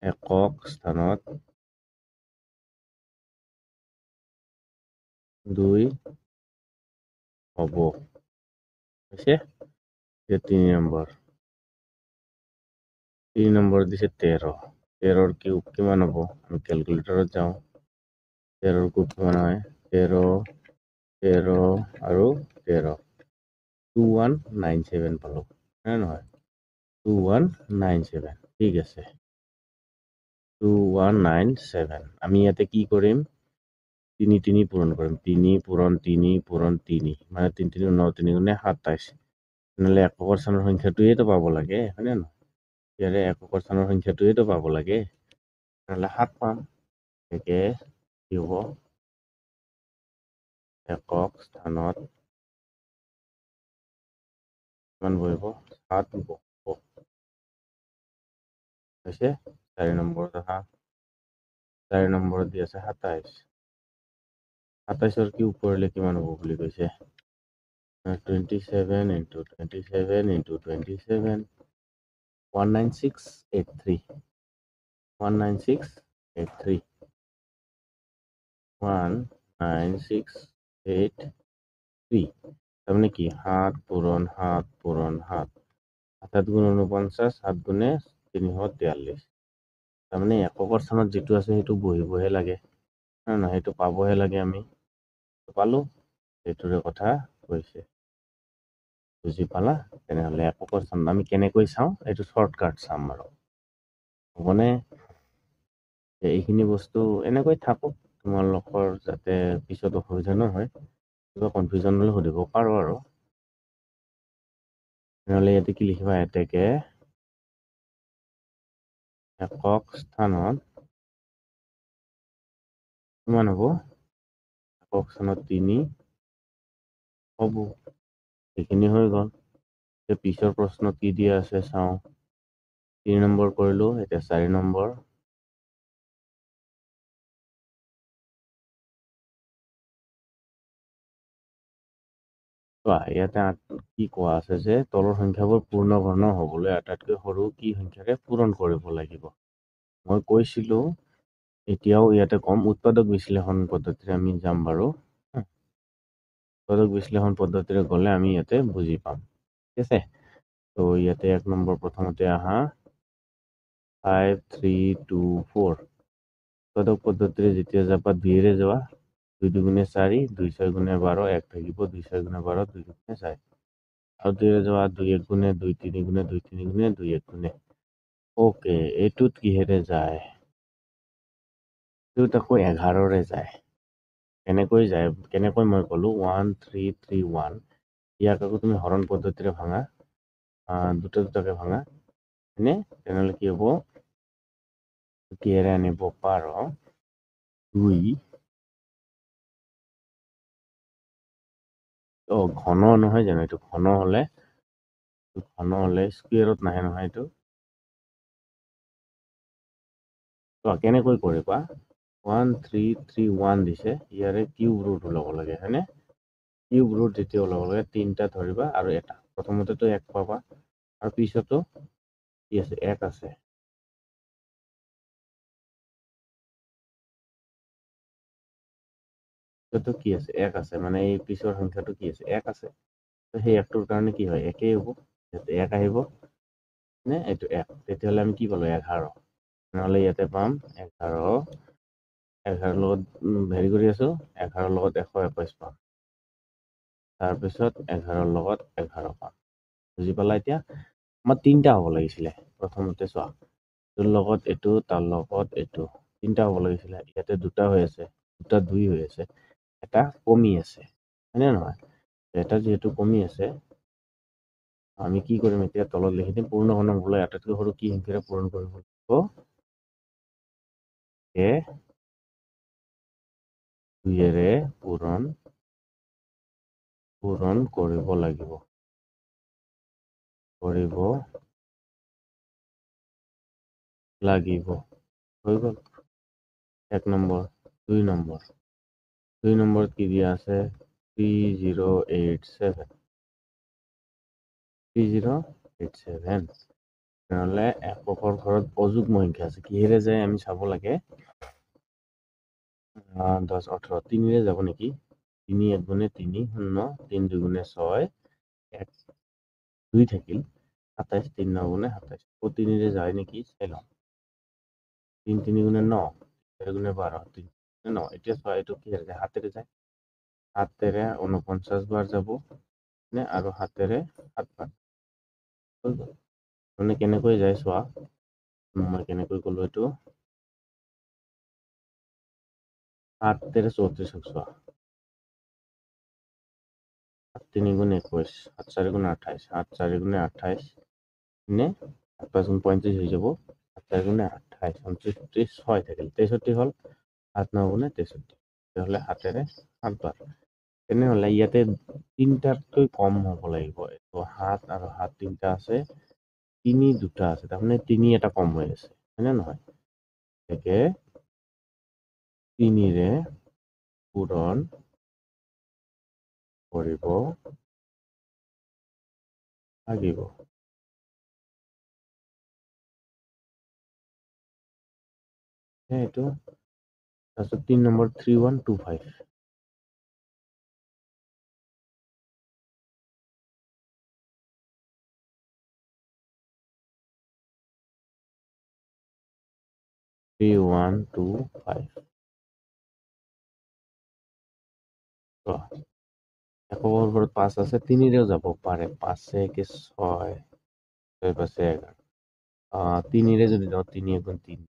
একক স্থানত 2 হ'ব হৈছে এতিয়া 3 নম্বৰ দিছে 13 13 কিউব কিমান হ'ব আমি ক্যালকুলেটৰত যাওঁ 13 কিউব কিমান হয় 13 13 আৰু 13 2197 পালো হয়নে নহয় 2197 ঠিক আছে 2197 আমি ইয়াতে কি কৰিম 3 3 পূৰণ কৰিম 3 পূৰণ 3 পূৰণ 3 মানে 3 3 9 3 গুণে 27 নহ'লে এককৰ স্থানৰ সংখ্যাটোৱেতো পাব লাগে হয়নে নহয় ইয়াৰে এককৰ স্থানৰ সংখ্যাটোৱেতো পাব লাগে নহ'লে 7 পাম একে কি হ'ব একক স্থানত কিমান বহিব 7 বহিব হৈছে 4 নম্বৰত আহা 4 নম্বৰত দি আছে 27 27 কিউব কৰিলে কিমান হ'ব বুলি কৈছে 27 into 27 into 27 19683 19683 19683 তাৰমানে কি 7 পূৰণ 7 পূৰণ 7 7 গুণ 49 7 গুণে 343 তাৰমানে এককৰ স্থানত যিটো আছে সেইটো বহিবহে লাগে নহয় সেইটো পাবহে লাগে আমি পালো এইটোৰে কথা কৈছে বুজি পালা তেনেহ'লে এককৰ স্থানত আমি কেনেকৈ চাওঁ এইটো শৰ্টকাট চাম আৰু হ'বনে এইখিনি বস্তু এনেকৈ থাকক তোমালোকৰ যাতে পিছত অসুবিধা নহয় কিবা কনফিউজন হ'লে সুধিব পাৰো আৰু তেনেহ'লে ইয়াতে কি লিখিবা এতেকে একক স্থানত কিমান হ'ব অপশ্যনত 3 হ'ব সেইখিনি হৈ গ'ল পিছৰ প্ৰশ্ন কি দিয়া আছে চাওঁ 3 নম্বৰ কৰিলো এতিয়া 4 নম্বৰ ইয়াতে কি কোৱা আছে যে তলৰ সংখ্যাবোৰ পূৰ্ণ ঘন হ'বলৈ আটাইতকৈ সৰু কি সংখ্যাৰে পূৰণ কৰিব লাগিব মই কৈছিলো এতিয়াও ইয়াতে কম উৎপাদক বিশ্লেষণ পদ্ধতিৰে আমি যাম বাৰু উৎপাদক বিশ্লেষণ পদ্ধতিৰে গ'লে আমি ইয়াতে বুজি পাম ঠিক আছে তো ইয়াতে 1 নম্বৰ প্ৰথমতে আহা 5 3 2 4 উৎপাদক পদ্ধতিৰে যেতিয়া যাবা 2 ৰে যাবা 2 দুগুণে 4 2 6 গুণে 12 1 থাকিব 2 6 গুণে 12 2 গুণে 4 আৰু 2 ৰে যাবা 2 1 গুণে 2 3 গুণে 2 3 গুণে 2 1 গুণে ওকে এইটোত কিহেৰে যায় এইটোত আকৌ 11 ৰে যায় কেনেকৈ যায় কেনেকৈ মই ক'লো 1 3 3 1 ইয়াক আকৌ তুমি হৰণ পদ্ধতিৰে ভাঙা দুটা দুটাকে ভাঙা হয়নে তেনেহ'লে কি হ'ব কিহেৰে আনিব পাৰ 2 ঘন নহয় জানো এইটো ঘন হলে স্কুৱেৰত নাহে নহয় এইটো কেনেকৈ কৰিবা 1 3 3 1 দিছে ইয়াৰে কিউব ৰুট ওলাব লাগে হয়নে কিউব ৰুট যেতিয়া ওলাব লাগে 3টা ধৰিবা আৰু এটা প্ৰথমতেতো 1 পাবা আৰু পিছতো কি আছে 1 আছে পিছতো কি আছে 1 আছে মানে এই পিছৰ সংখ্যাটো কি আছে 1 আছে সেই 1টোৰ কাৰণে কি হয় একেই হ'ব ইয়াতে 1 আহিব নে এইটো 1 তেতিয়াহ'লে আমি কি পালো 11 নহ'লে ইয়াতে পাম 11 লগত হেৰি কৰি আছো 11 লগত 121 পাম তাৰপিছত 11 লগত 11 পাম বুজি পালা এতিয়া আমাৰ 3টা হ'ব লাগিছিলে প্ৰথমতে চোৱা তোৰ লগত এইটো তাৰ লগত এইটো 3টা হ'ব লাগিছিলে ইয়াতে 2টা হৈ আছে 2টা 2 হৈ আছে এটা কমি আছে হয়নে নহয় এটা যিহেতু কমি আছে আমি কি কৰিম এতিয়া তলত লিখি দিম পূৰ্ণ ঘন হ'বলৈ আটাইতকৈ সৰু কি সংখ্যাৰে পূৰণ কৰিব লাগিব এ 2ৰে পূৰণ কৰিব লাগিব হৈ গ'ল 1 নম্বৰ 2 নম্বৰ 2 নম্বৰত কি দিয়া আছে 3087 3087 তেনেহ'লে এককৰ ঘৰত অযুগ্ম সংখ্যা আছে কিহেৰে যায় আমি চাব লাগে 10 18 3ৰে যাব নেকি 3 1 গুণে 3 0 3 2 গুণে 6 1 2 থাকিল 27 3 9 গুণে 27 3ৰে যায় নেকি চাই লওঁ 3 3 গুণে 9 4 গুণে 12 3 9 এতিয়া চোৱা এইটো কিহেৰে যায় হাতেৰে যায় হাতেৰে 49 বাৰ যাব নে আৰু হাতেৰে 7 বাৰ মানে কেনেকৈ যায় চোৱা মই কেনেকৈ ক'লো এইটো 7 তেৰে 34 চোৱা 7 3 গুণে 21 7 4 গুণে 28 7 4 গুণে 28 নে 7 5 গুণ 35 হৈ যাব 7 4 গুণে 28 29 30 6 থাকিল 63 হ'ল 7 9 গুণে 63 তেতিয়াহ'লে হাতেৰে 7 বাৰ তেনেহ'লে ইয়াতে 3টাতকৈ কম হ'ব লাগিব এইটো 7 আৰু 7 3টা আছে 3 2টা আছে তাৰমানে 3 এটা কম হৈ আছে হয়নে নহয় গতিকে 3ৰে পূৰণ কৰিব লাগিব এইটো তাৰপিছত 3 নম্বৰ 3125 3125 এককৰ ঘৰত 5 আছে 3ৰেও যাব পাৰে 5 1 6 6 5 11 3ৰে যদি যাওঁ 3 1 গুণ 3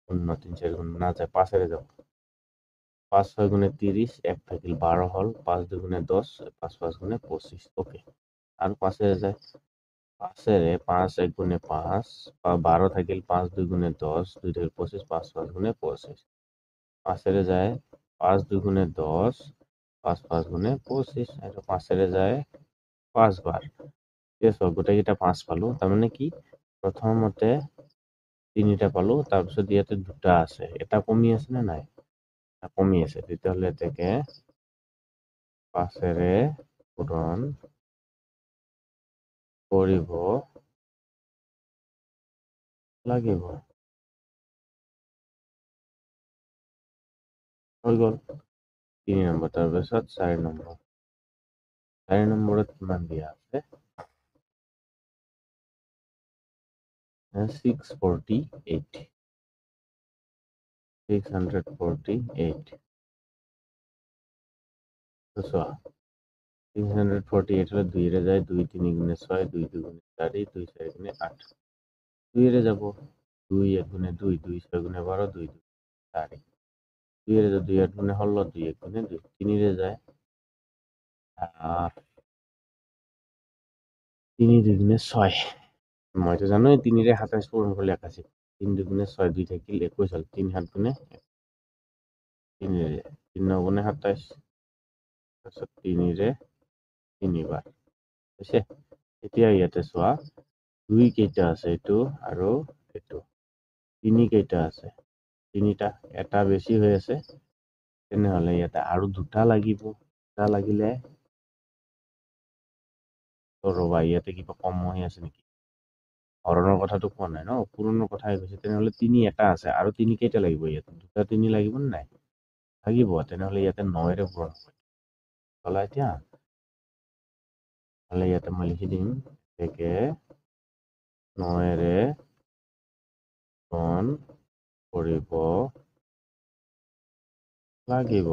শূন্য 3 4 গুণ না যায় 5ৰে যাব 5 6 গুণে 30 1 থাকিল 12 হ'ল 5 2 গুণে 10 5 5 গুণে 25 ওকে আৰু 5ৰে যায় 5ৰে 5 1 গুণে 5 12 থাকিল 5 2 গুণে 10 2 থাকিল 25 5 5 গুণে 25 5ৰে যায় 5 2 গুণে 10, 5 5 গুণে 25, এটা 5 যায় 5 বার। ঠিক আছে, গোটেইকেইটা 5 পালো, তাৰমানে কি প্ৰথমতে 3টা পালো, তাৰপিছত ইয়াতে 2টা আছে, এটা কমি আছে নে নাই? কমি আছে, তেতিয়াহ'লে এটাকে 5 পূৰণ কৰিব লাগিব। হৈ গ'ল 3 নম্বৰ, তাৰপিছত 4 নম্বৰ। 4 নম্বৰত কিমান দিয়া আছে? 648, 648। চোৱা 648 হলে 2 যায়, 2 3 গুণে 6, 2 2 গুণে 4, 2 4 গুণে 8, 2 যাব, 2 1 গুণে 2, 2 6 গুণে 12, 2 2 4, 2 যাব, 2 8 গুণে 16, 2 1 গুণে 2, 3 যায়, 3 2 গুণে 6, মইতো জানোই 3 27 পূৰণ কৰিলে 81, 3 2 গুণে 6, 2 থাকিল 21 হল, 3 7 গুণে 3 3 9 গুণে 27, তাৰপিছত 3 3 বাৰ হৈছে। এতিয়া ইয়াতে চোৱা 2 কেইটা আছে, এইটো আৰু এইটো, 3 কেইটা আছে, 3টা, এটা বেছি হৈ আছে, তেনেহলে ইয়াতে আৰু 2টা লাগিব, 2টা লাগিলে ৰবা, ইয়াতে কিবা কম হৈ আছে নেকি? হৰণৰ কথাটো কোৱা নাই ন, পূৰণৰ কথাই কৈছে, তেনেহলে 3 এটা আছে, আৰু 3 কেইটা লাগিব? ইয়াতে 2টা 3 লাগিব নে নাই? লাগিব, তেনেহলে ইয়াতে 9 পূৰণ হলা। এতিয়া তাহলে ইয়াতে মই লিখি দিম থেকে 9 পূৰণ কৰিব লাগিব।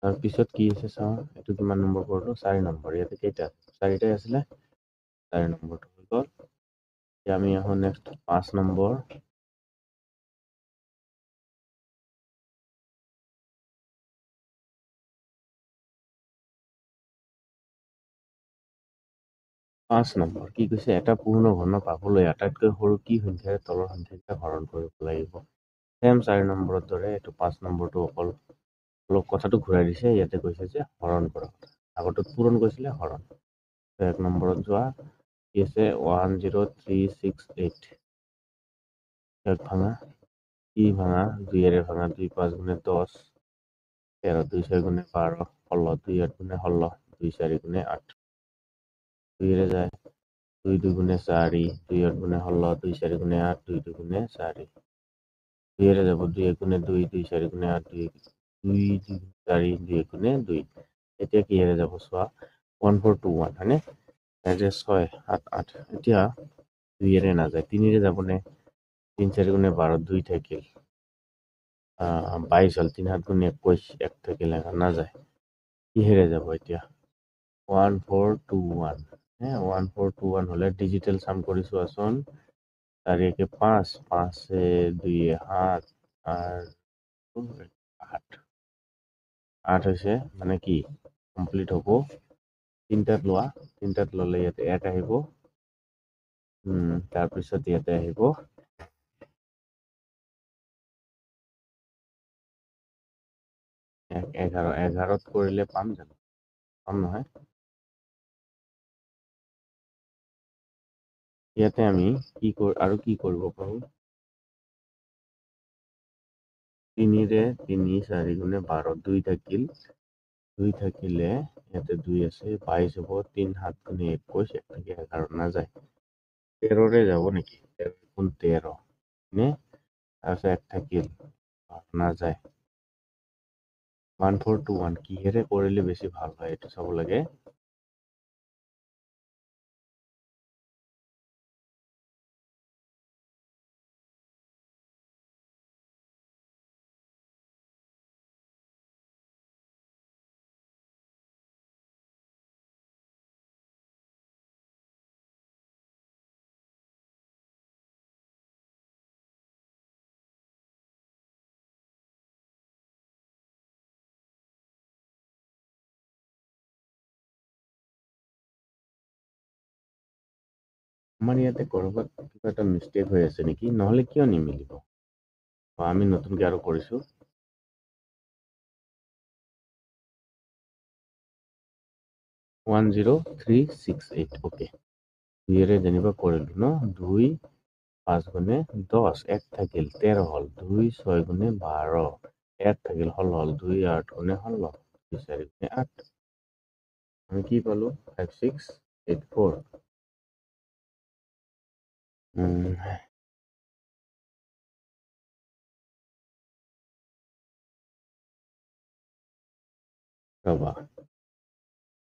তাৰপিছত কি আছে চাওঁ, এইটো কিমান নম্বৰ কৰিলো? 4 নম্বৰ। ইয়াতে কেইটা? 4টাই আছিলে, 4 নম্বৰটো হৈ গ'ল। এতিয়া আমি আহো নেক্সট 5 নম্বৰ। 5 নম্বৰ কি কৈছে? এটা পূৰ্ণ ঘন পাবলৈ আটাইতকৈ সৰু কি সংখ্যাৰে তলৰ সংখ্যাকেইটা হৰণ কৰিব লাগিব? সেম 4 নম্বৰৰ দৰে এইটো 5 নম্বৰটো অলপ কথাটো ঘূৰাই দিছে, ইয়াতে কৈছে যে হৰণ কৰা। আগতো পূৰণ কৈছিলে, হৰণ। 1 নম্বৰত যোৱা, কি আছে? 10368, ইয়াক ভাঙা, কি ভাঙা? 2 ভাঙা, 2 5 গুণে 10, 13 2 6 গুণে 12, 16 2 8 গুণে 16, 2 4 গুণে 8, 2 যায়, 2 2 গুণে 4, 2 8 গুণে 16, 2 4 গুণে 8, 2 2 গুণে 4, 2 যাব, 2 1 গুণে 2, 2 4 গুণে 8, 2 2 4 2 1 গুণে 2। এতিয়া কিহেৰে যাব চোৱা, 1421 হয়নে? 6 7 8, এতিয়া 2 নাযায়, 3 যাবনে? 3 4 গুণে 12, 2 থাকিল, 22 হল, 3 7 গুণে 21, 1 থাকিল, নাযায়। কিহেৰে যাব এতিয়া? 1421, 1421 হলে ডিজিটেল সাম কৰি চোৱাচোন। 4 1 5, 5 2 7, আৰু 8, 8 হৈছে, মানে কি কমপ্লিট হ'ব। 3টাত লোৱা, 3টাত ললে ইয়াতে 1 আহিব, তাৰপিছত ইয়াতে আহিব 11, 11ত কৰিলে পাম জানো? পাম নহয়। ইয়াতে আমি আৰু কি কৰিব পাৰো? 3 3 4 গুণে 12, 2 থাকিল, 2 থাকিলে ইয়াতে 2 আছে, 22 হ'ব, 3 7 গুণে 21, 1 থাকে 11, নাযায়। 13 যাব নেকি? 13 গুণ 13 নে? তাৰপিছত 1 থাকিল, নাযায়। 1421 কিহেৰে কৰিলে বেছি ভাল হয়, এইটো চাব লাগে। আমাৰ ইয়াতে ক'ৰবাত কিবা এটা মিষ্টেক হৈ আছে নেকি, নহ'লে কিয় নিমিলিব? আমি নতুনকৈ আৰু কৰিছোঁ। 10368 অ'কে। 2 যেনিবা কৰিলোঁ ন, 2 5 গুণে 10, 1 থাকিল 13 হ'ল, 2 6 গুণে 12, 1 থাকিল 16 হ'ল, 2 8 গুণে 16, 2 4 গুণে 8। আমি কি পালোঁ? 5684। ৰ'বা,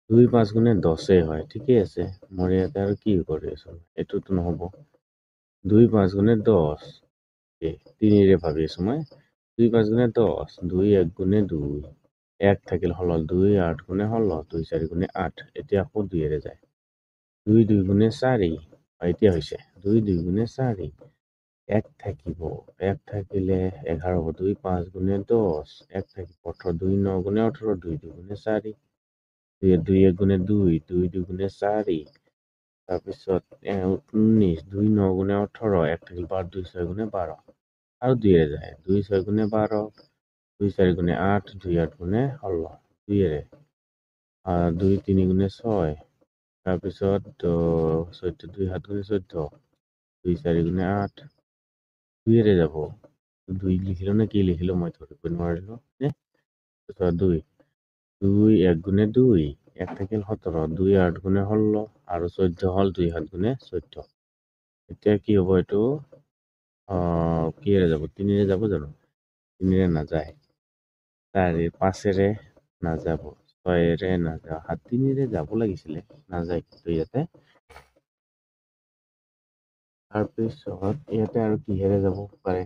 2 5 গুণে 10 হয়, ঠিকেই আছে। মোৰ ইয়াতে আৰু কি কৰি আছোঁ, এইটোতো নহ'ব। 2 5 গুণে 10, 3ৰে ভাবি আছোঁ মই। 2 5 গুণে 10, 2 1 গুণে 2, 1 থাকিল 16, 2 8 গুণে 16, 2 4 গুণে 8। এতিয়া আকৌ 2ৰে যায়। 2 2 গুণে 4, এতিয়া হৈছে 2 2 গুণে 4, 1 থাকিব, 1 থাকিলে 11 হ'ব, 2 5 গুণে 10, 1 থাকিব 18, 2 9 গুণে 18, 2 2 গুণে 4, 2 1 গুণে 2, 2 2 গুণে 4, তাৰপিছত 19, 2 9 গুণে 18, 1 থাকিল 12, 2 6 গুণে 12, আৰু 2ৰে যায়, 2 6 গুণে 12, 2 4 গুণে 8, 2 8 গুণে 16, 2ৰে, 2 3 গুণে 6, তাৰপিছত 14, 2 7 গুণে 14, 2 4 গুণে 8, 2ৰে যাব। 2 লিখিলোঁ নে কি লিখিলোঁ মই ধৰিব নোৱাৰিলোঁ। 2 2 1 গুণে 2, 1 থাকিল 17, 2 8 গুণে 16, আৰু 14 হ'ল, 2 7 গুণে 14। এতিয়া কি হ'ব এইটো? কিহেৰে যাব? 3ৰে যাব জানো? 3ৰে নাযায়, 5ৰে নাযাব, 6ৰে নাযাব, 3ৰে যাব লাগিছিলে, নাযায় কিন্তু ইয়াতে। তাৰপিছত ইয়াতে আৰু কিহেৰে যাব পাৰে?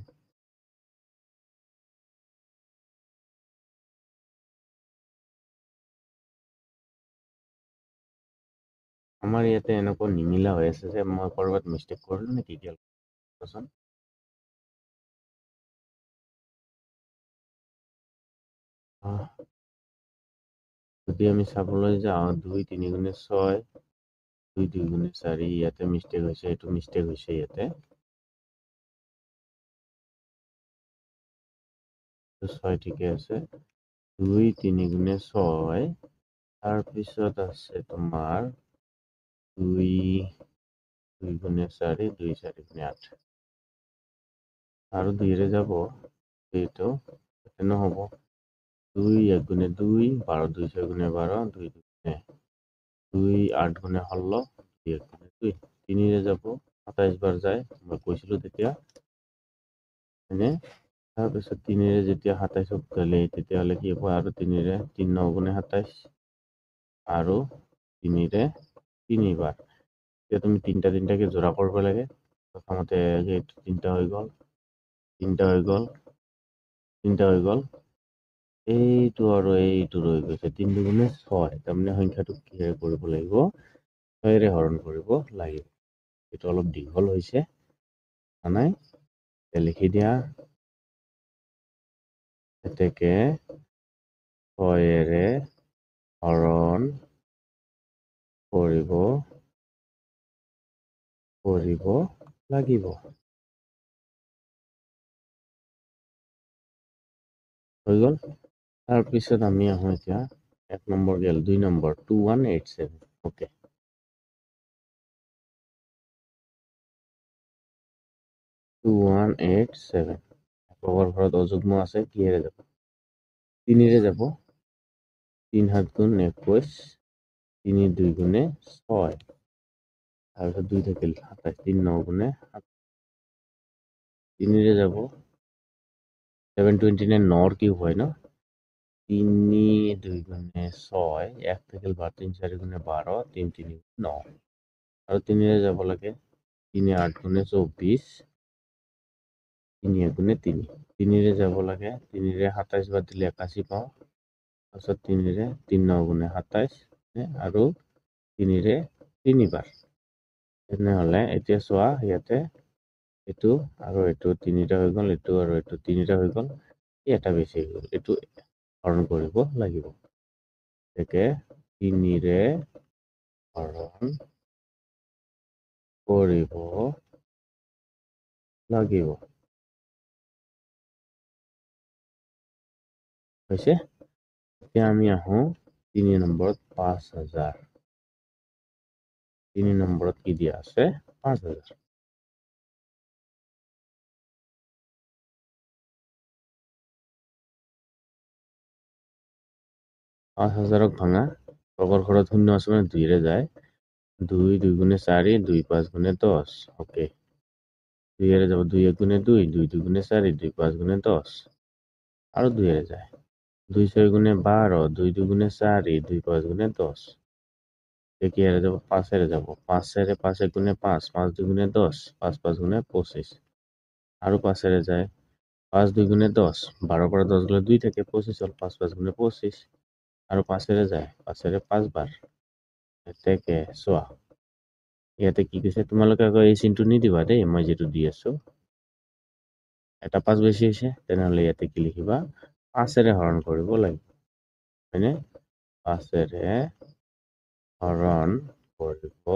আমাৰ ইয়াতে এনেকুৱা নিমিলা হৈ আছে যে, মই ক'ৰবাত মিষ্টেক কৰিলোঁ নেকি? কোৱাচোন। যদি আমি চাবলৈ যাওঁ, 2 3 গুণে 6, 2 2 গুণে 4, ইয়াতে মিষ্টেক হৈছে, এইটো মিষ্টেক হৈছে ইয়াতে। 6 ঠিকে আছে। 2 3 গুণে 6, তাৰপিছত আছে তোমাৰ 2 2 গুণে 4, 2 4 গুণে 8, আৰু 2ৰে যাব, এইটো নহ'ব। 2 1 গুণে 2, 12 2 6 গুণে 12, 2 2 গুণে 2 8 গুণে 16, 2 1 গুণে 2, 3ৰে যাব, 27 বাৰ যায়, মই কৈছিলোঁ তেতিয়া, হয়নে? তাৰপিছত 3ৰে যেতিয়া 27 গ'লে, তেতিয়াহ'লে কি হ'ব? আৰু 3ৰে 3 9 গুণে 27, আৰু 3ৰে 3 বাৰ। এতিয়া তুমি 3টা 3টাকে জোৰা কৰিব লাগে। প্ৰথমতে এইটো 3টা হৈ গ'ল, 3টা হৈ গ'ল, 3টা হৈ গ'ল, এইটো আৰু এইটো ৰৈ গৈছে। 3 2 গুণে 6, তাৰমানে সংখ্যাটো কিহেৰে কৰিব লাগিব? 6ৰে হৰণ কৰিব লাগিব। এইটো অলপ দীঘল হৈছে, নাই? লিখি দিয়া, এতেকে 6ৰে হৰণ কৰিব লাগিব। হৈ গ'ল। তাৰপিছত আমি আহোঁ এতিয়া 1 নম্বৰ গেল, 2 নম্বৰ 2187, অ'কে। 2187, এককৰ ঘৰত অযুগ্ম আছে, কিহেৰে যাব? 3ৰে যাব, 3 7 গুণ 21, 3 2 গুণে 6, তাৰপিছত 2 থাকিল 27, 3 9 গুণে 7, 3ৰে যাব, 729 9ৰ কিউব হয় ন? 3 2 গুণে 6, 1 থাকিল 12, 3 4 গুণে 12, 3 3 9, আৰু 3ৰে যাব লাগে, 3 8 গুণে 24, 3 1 গুণে 3, 3ৰে যাব লাগে, 3ৰে 27 বাৰ দিলে 81 পাওঁ, তাৰপিছত 3ৰে 3 9 গুণে 27, আৰু 3ৰে 3 বাৰ। তেনেহ'লে এতিয়া চোৱা, ইয়াতে এইটো আৰু এইটো 3টা হৈ গ'ল, এইটো আৰু এইটো 3টা হৈ গ'ল, এটা বেছি হৈ গ'ল, এইটো হৰণ কৰিব লাগিব। গতিকে 3ৰে হৰণ কৰিব লাগিব। হৈছে? এতিয়া আমি আহোঁ 3 নম্বৰত 5,000। 3 নম্বৰত কি দিয়া আছে? 5,000। 5,000ক ভাঙা, লগৰ ঘৰত শূন্য আছে মানে 2ৰে যায়। 2 2 গুণে 4, 2 5 গুণে 10। ওকে। 2ৰে যাব, 2 1 গুণে 2, 2 2 গুণে 4, 2 5 গুণে 10। আৰু 2ৰে যায়। 2 6 গুণে 12, 2 2 গুণে 4, 2 5 গুণে 10। কিহেৰে যাব? 5ৰে যাব। 5 4 5 1 গুণে 5, 5 2 গুণে 10, 5 5 গুণে 25। আৰু 5ৰে যায়। 5 2 গুণে 10, 12 পৰা 10 গ'লে 2 থাকে, 25 হ'ল। 5 5 গুণে 25। আৰু 5ৰে যায়। 5ৰে 5 বাৰ। এতেকে চোৱা। ইয়াতে কি কৈছে? তোমালোকে আকৌ এই চিনটো নিদিবা দেই, মই যিটো দি আছো। এটা 5 বেছি হৈছে, তেনেহ'লে ইয়াতে কি লিখিবা? 5ৰে হৰণ কৰিব লাগিব। হয়নে? 5ৰে হৰণ কৰিব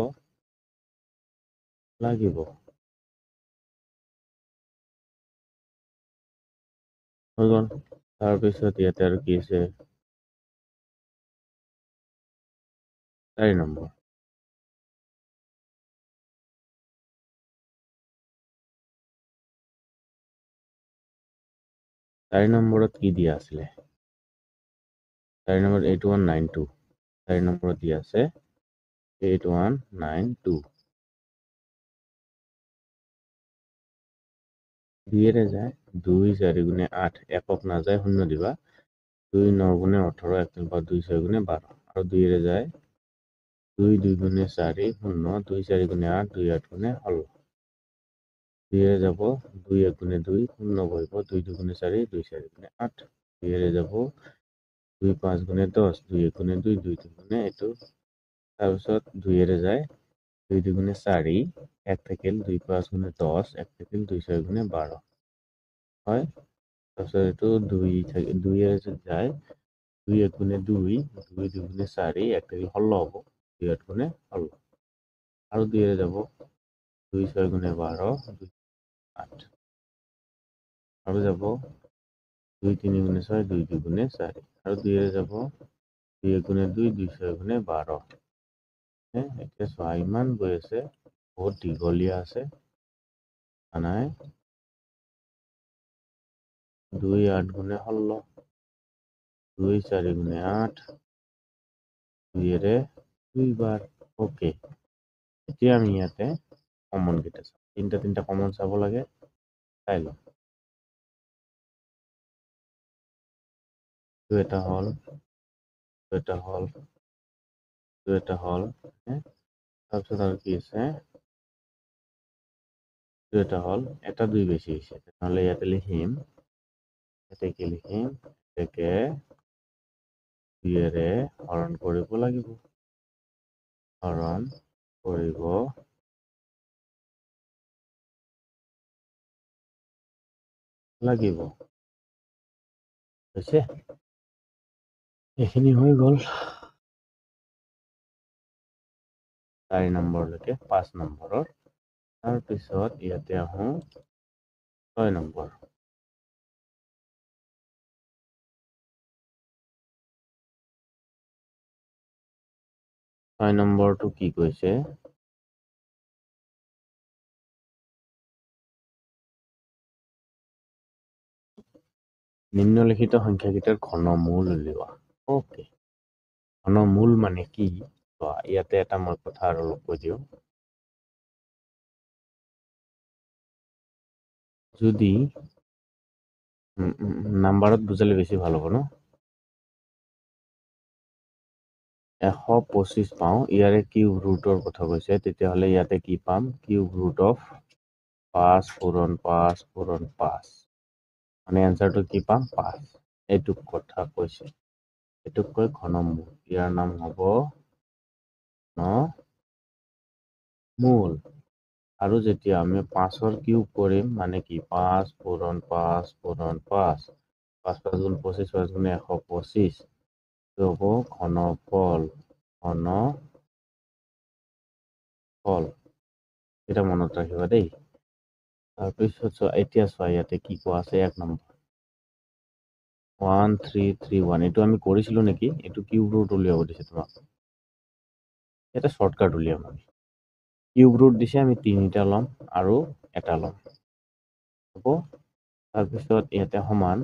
লাগিব। হৈ গ'ল। তাৰপিছত ইয়াতে আৰু কি আছে? 4 নম্বৰ। 4 নম্বৰত কি দিয়া আছিলে? 4 নম্বৰত 8192। 4 নম্বৰত দিয়া আছে 8192। 2ৰে যায়। 2 4 গুণে 8, একক নাযায়, শূন্য দিবা। 2 9 গুণে 18, 1 বা 2 6 গুণে 12। আৰু 2ৰে যায়। 2 2 গুণে 4, 0, 2 4 গুণে 8, 2 8 গুণে 16। 2ৰে যাব। 2 1 গুণে 2, 0 বহিব। 2 2 গুণে 4, 2 4 গুণে 8। 2ৰে যাব। 2 5 গুণে 10, 2 1 গুণে 2, 2 2 গুণে এইটো। তাৰপিছত 2ৰে যায়। 2 2 গুণে 4, 1 থাকিল। 2 5 গুণে 10, 1 থাকিল। 2 6 গুণে 12। হয়? তাৰপিছত এইটো 2ৰে যায়। 2 1 গুণে 2, 2 2 গুণে 4, 1 থাকিল 16 হ'ব। 2 8 গুণে 16। আৰু 2ৰে যাব। 2 6 গুণে 12, 2 8। আৰু যাব 2 3 গুণে 6, 2 2 গুণে 4। আৰু 2ৰে যাব। 2 1 গুণে 2, 2 6 গুণে 12। এতিয়া চোৱা, ইমান গৈ আছে, বহুত দীঘলীয়া আছে। নাই 2 8 গুণে 16, 2 4 গুণে 8, 2ৰে 2 বাৰ। ওকে। এতিয়া আমি ইয়াতে কমন কেইটা চাম। তিনটা কমন চাব লাগে। চাই লওঁ। এটা হ'ল, এটা হ'ল, এটা হ'ল। তাৰপিছত আৰু কি আছে? এটা হ'ল, এটা 2 বেছি হৈছে। তেনেহ'লে ইয়াতে লিখিম, ইয়াতে কি লিখিম? একে 2ৰে হৰণ কৰিব লাগিব। হৰণ কৰিব লাগিব। হৈছে? এইখিনি হৈ গ'ল। 4 নম্বৰলৈকে, 5 নম্বৰৰ। তাৰপিছত ইয়াতে আহোঁ 6 নম্বৰ। 6 নম্বৰটো কি কৈছে? নিম্নলিখিত সংখ্যাকেইটাৰ ঘনমূল উলিওৱা। ওকে। ঘনমূল মানে কি? চোৱা, ইয়াতে এটা মই কথা আৰু অলপ কৈ দিওঁ। যদি নাম্বাৰত বুজালে বেছি ভাল হ'ব ন? 125 পাওঁ, ইয়াৰে কিউব ৰুটৰ কথা কৈছে, তেতিয়াহ'লে ইয়াতে কি পাম? কিউব ৰুট অফ 5 পূৰণ 5 পূৰণ 5। মানে এনচাৰটো কি পাম? 5। এইটোক কথা কৈছে। এইটোক কয় ঘনমূল। ইয়াৰ নাম হ'ব ঘনমূল। আৰু যেতিয়া আমি 5ৰ কিউব কৰিম, মানে কি? 5 পূৰণ 5 পূৰণ 5। 5 5 গুণ 25, 5 গুণে 125। এইটো হ'ব ঘনফল। ঘনফল। এটা মনত ৰাখিবা দেই। তাৰপিছত চোৱা, এতিয়া চোৱা ইয়াতে কি কোৱা আছে 1 নম্বৰ 1331 এইটো আমি কৰিছিলো নেকি? এইটো কিউব ৰুট উলিয়াব দিছে তোমাক। এটা শৰ্টকাট উলিয়াম আমি। কিউব ৰুট দিছে, আমি 3টা ল'ম আৰু এটা ল'ম। হ'ব। তাৰপিছত ইয়াতে সমান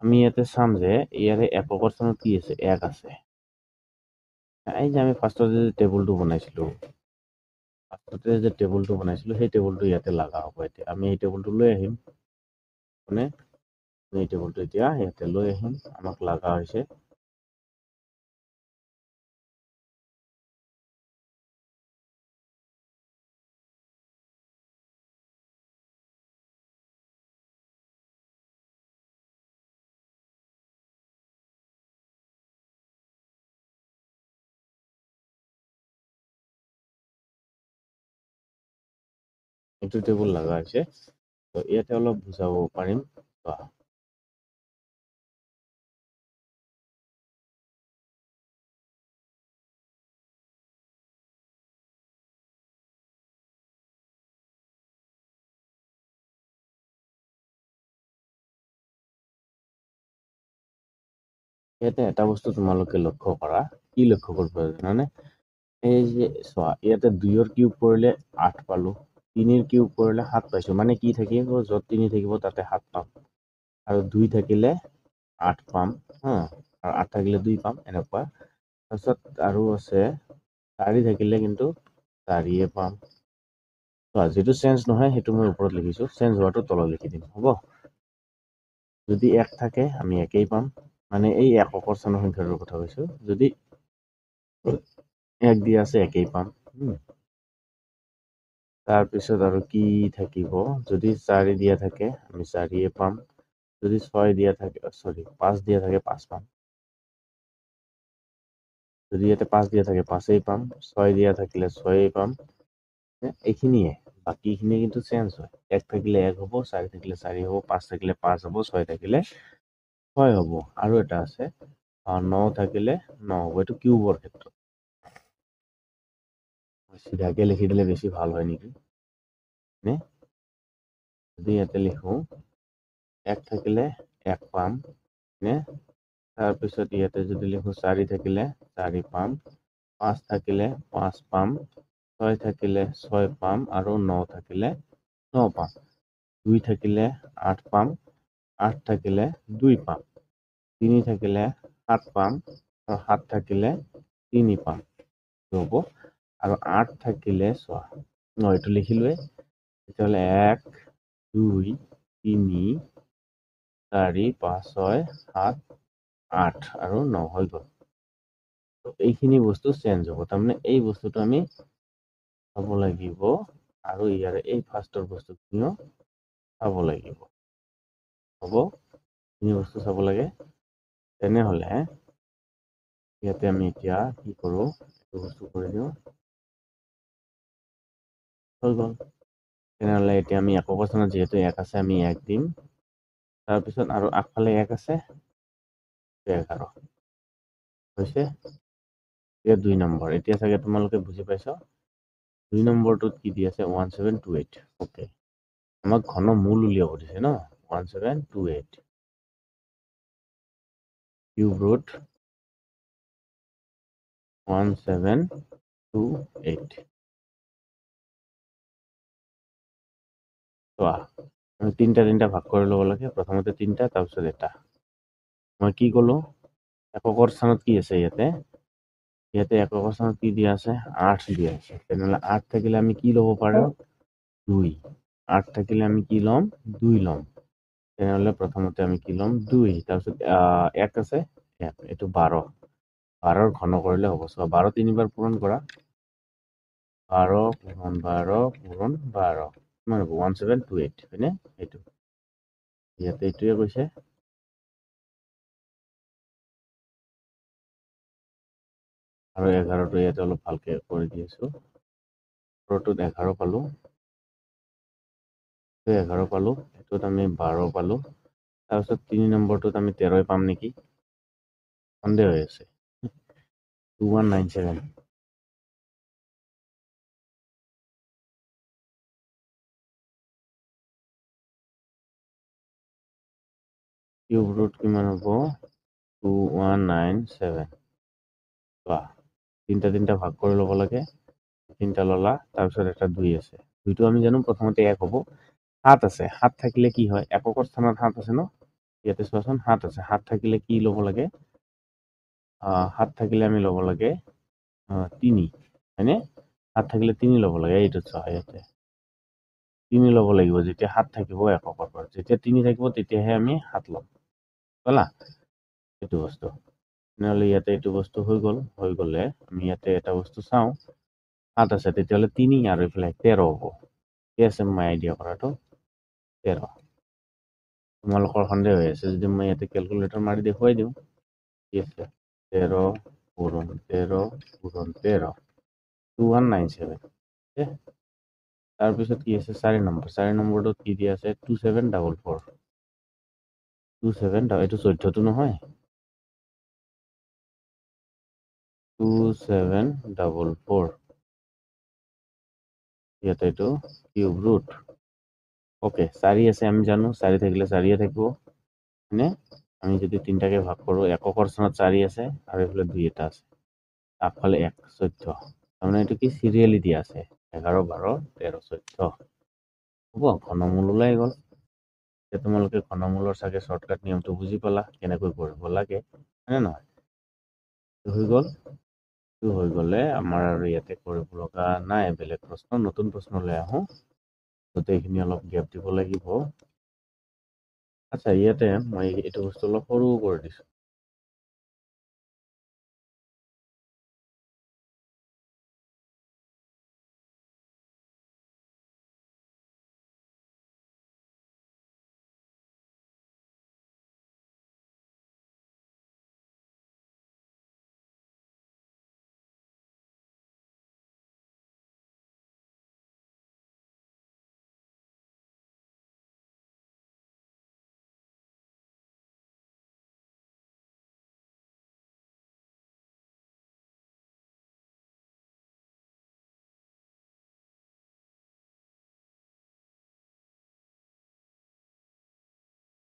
আমি ইয়াতে চাম যে ইয়াৰে এককৰ স্থানত কি আছে? 1 আছে। এই যে আমি ফাৰ্ষ্টতে যে টেবুলটো বনাইছিলো, সেই টেবুলটো ইয়াতে লগা হ'ব। এতিয়া আমি এই টেবুলটো লৈ আহিম। মানে এই টেবুলটো এতিয়া ইয়াতে লৈ আহিম, আমাক লগা হৈছে। এইটো টেবুল লগা হৈছে। তো ইয়াতে অলপ বুজাব পাৰিম। ইয়াতে এটা বস্তু তোমালোকে লক্ষ্য কৰা। কি লক্ষ্য কৰিব জানানে? এই যে চোৱা, ইয়াতে 2ৰ কিউব কৰিলে 8 পালো, 3ৰ কিউব কৰিলে 7 পাইছো। মানে কি থাকিব? য'ত 3 থাকিব তাতে 7 পাম, আৰু 2 থাকিলে 8 পাম। আৰু 8 থাকিলে 2 পাম, এনেকুৱা। তাৰপিছত আৰু আছে 4 থাকিলে কিন্তু 4য়ে পাম। চোৱা, যিটো চেঞ্জ নহয় সেইটো মই ওপৰত লিখিছো, চেঞ্জ হোৱাটো তলত লিখি দিম। হ'ব। যদি 1 থাকে আমি 1এই পাম। মানে এই এককৰ স্থানৰ সংখ্যাটোৰ কথা কৈছো। যদি 1 দিয়া আছে 1এই পাম। তাৰপিছত আৰু কি থাকিব? যদি 4 দিয়া থাকে আমি 4য়ে পাম। যদি 6 দিয়া থাকে, 5 দিয়া থাকে 5 পাম। যদি ইয়াতে 5 দিয়া থাকে 5এই পাম। 6 দিয়া থাকিলে 6এই পাম। এইখিনিয়ে, বাকীখিনি কিন্তু চেঞ্জ হয়। 1 থাকিলে 1 হ'ব, 4 থাকিলে 4 হ'ব, 5 থাকিলে 5 হ'ব, 6 থাকিলে 6 হ'ব। আৰু এটা আছে 9 থাকিলে 9 হ'ব। এইটো কিউবৰ ক্ষেত্ৰত। চিধাকে লিখি দিলে বেছি ভাল হয় নেকি? যদি ইয়াতে লিখো 1 থাকিলে 1 পাম, তাৰপিছত ইয়াতে যদি লিখো 4 থাকিলে 4 পাম, 5 থাকিলে 5 পাম, 6 থাকিলে 6 পাম, আৰু 9 থাকিলে 9 পাম। 2 থাকিলে 8 পাম, 8 থাকিলে 2 পাম, 3 থাকিলে 7 পাম, আৰু 7 থাকিলে 3 পাম। হ'ব। আৰু 8 থাকিলে চোৱা, এইটো লিখিলোৱে। তেতিয়াহ'লে 1 2 3 4 5 6 7 8 আৰু 9 হৈ গ'ল। এইখিনি বস্তু চেঞ্জ হ'ব। তাৰমানে এই বস্তুটো আমি চাব লাগিব, আৰু ইয়াৰে এই ফাৰ্ষ্টৰ বস্তুখিনিও চাব লাগিব। হ'ব। এইখিনি বস্তু চাব লাগে। তেনেহ'লে ইয়াতে আমি এতিয়া কি কৰোঁ? এইটো বস্তু কৰি দিওঁ। হৈ গ'ল। তেনেহ'লে এতিয়া আমি একক স্থানত যিহেতু 1 আছে, আমি 1 দিম। তাৰপিছত আৰু আগফালে 1 আছে, 11 হৈছে। এতিয়া 2 নম্বৰ। এতিয়া চাগে তোমালোকে বুজি পাইছা। 2 নম্বৰটোত কি দি আছে? 1728। অ'কে। আমাক ঘনমূল উলিয়াব দিছে ন? 1728 কিউব ৰুট 1728। চোৱা, আমি 3টা ভাগ কৰি ল'ব লাগে। প্ৰথমতে 3টা, তাৰপিছত এটা। মই কি ক'লো? এককৰ স্থানত কি আছে ইয়াতে? ইয়াতে এককৰ স্থানত কি দিয়া আছে? 8 দিয়া আছে। তেনেহ'লে 8 থাকিলে আমি কি ল'ব পাৰোঁ? 2। 8 থাকিলে আমি কি ল'ম? 2 ল'ম। তেনেহ'লে প্ৰথমতে আমি কি ল'ম? 2। তাৰপিছত 1 আছে, 1। এইটো 12। 12ৰ ঘন কৰিলে হ'ব। চোৱা, 12 তিনিবাৰ পূৰণ কৰা। 12 পূৰণ 12 পূৰণ 12 কিমান হ'ব? 1728, হয়নে? এইটো ইয়াতে এইটোৱে কৈছে। আৰু 11টো ইয়াতে অলপ ভালকে কৰি দি আছোঁ। 11 পালোঁ। 11 পালোঁ। এইটোত আমি 12 পালোঁ। তাৰপিছত 3 নম্বৰটোত আমি 13 পাম নেকি? সন্দেহ হৈ আছে। 2197। কিউব ৰুট কিমান হ'ব 2197 চোৱা তিনিটা ভাগ কৰি ল'ব লাগে তিনিটা ল'লা তাৰপিছত এটা 2 আছে 2টো আমি জানো প্ৰথমতে 1 হ'ব 7 আছে 7 থাকিলে কি হয় এককৰ স্থানত 7 আছে ন ইয়াতে চোৱাচোন 7 আছে 7 থাকিলে কি ল'ব লাগে 7 থাকিলে আমি ল'ব লাগে 3 হয়নে 7 থাকিলে 3 ল'ব লাগে এইটো চোৱা ইয়াতে 3 ল'ব লাগিব যেতিয়া 7 থাকিব এককৰ পৰা যেতিয়া 3 থাকিব তেতিয়াহে আমি 7 ল'ম পালা এইটো বস্তু নহ'লে ইয়াতে এইটো বস্তু হৈ গ'লে আমি ইয়াতে এটা বস্তু চাওঁ 7 আছে তেতিয়াহ'লে 3 আৰু এইফালে 13 হ'ব কি আছে মই আইডিয়া কৰাটো 13 তোমালোকৰ সন্দেহ হৈ আছে যদি মই ইয়াতে কেলকুলেটৰ মাৰি দেখুৱাই দিওঁ কি আছে 13 পূৰণ 13 পূৰণ 13 2197 তাৰপিছত কি আছে 4 নম্বৰটোত কি দিয়া আছে 2744 এইটো 14টো নহয় 2744 ইয়াতে এইটো কিউব ৰুট ওকে 4 আছে আমি জানো 4 থাকিলে 4 থাকিব হয়নে আমি যদি তিনটাকে ভাগ কৰোঁ এককৰ স্থানত 4 আছে আৰু এইফালে 2 এটা আছে আগফালে 1 14 তাৰমানে এইটো কি চিৰিয়েলি দিয়া আছে 11 12 13 14 হ'ব ঘনমূল ওলাই গ'ল এতিয়া তোমালোকে ঘনমূলৰ চাগে শ্বৰ্টকাট নিয়মটো বুজি পালা কেনেকৈ কৰিব লাগে হয়নে নহয় হৈ গ'ল হৈ গ'লে আমাৰ আৰু ইয়াতে কৰিব লগা নাই বেলেগ প্ৰশ্ন নতুন প্ৰশ্নলৈ আহোঁ গোটেইখিনি অলপ গেপ দিব লাগিব আচ্ছা ইয়াতে মই এইটো বস্তু অলপ সৰু কৰি দিছোঁ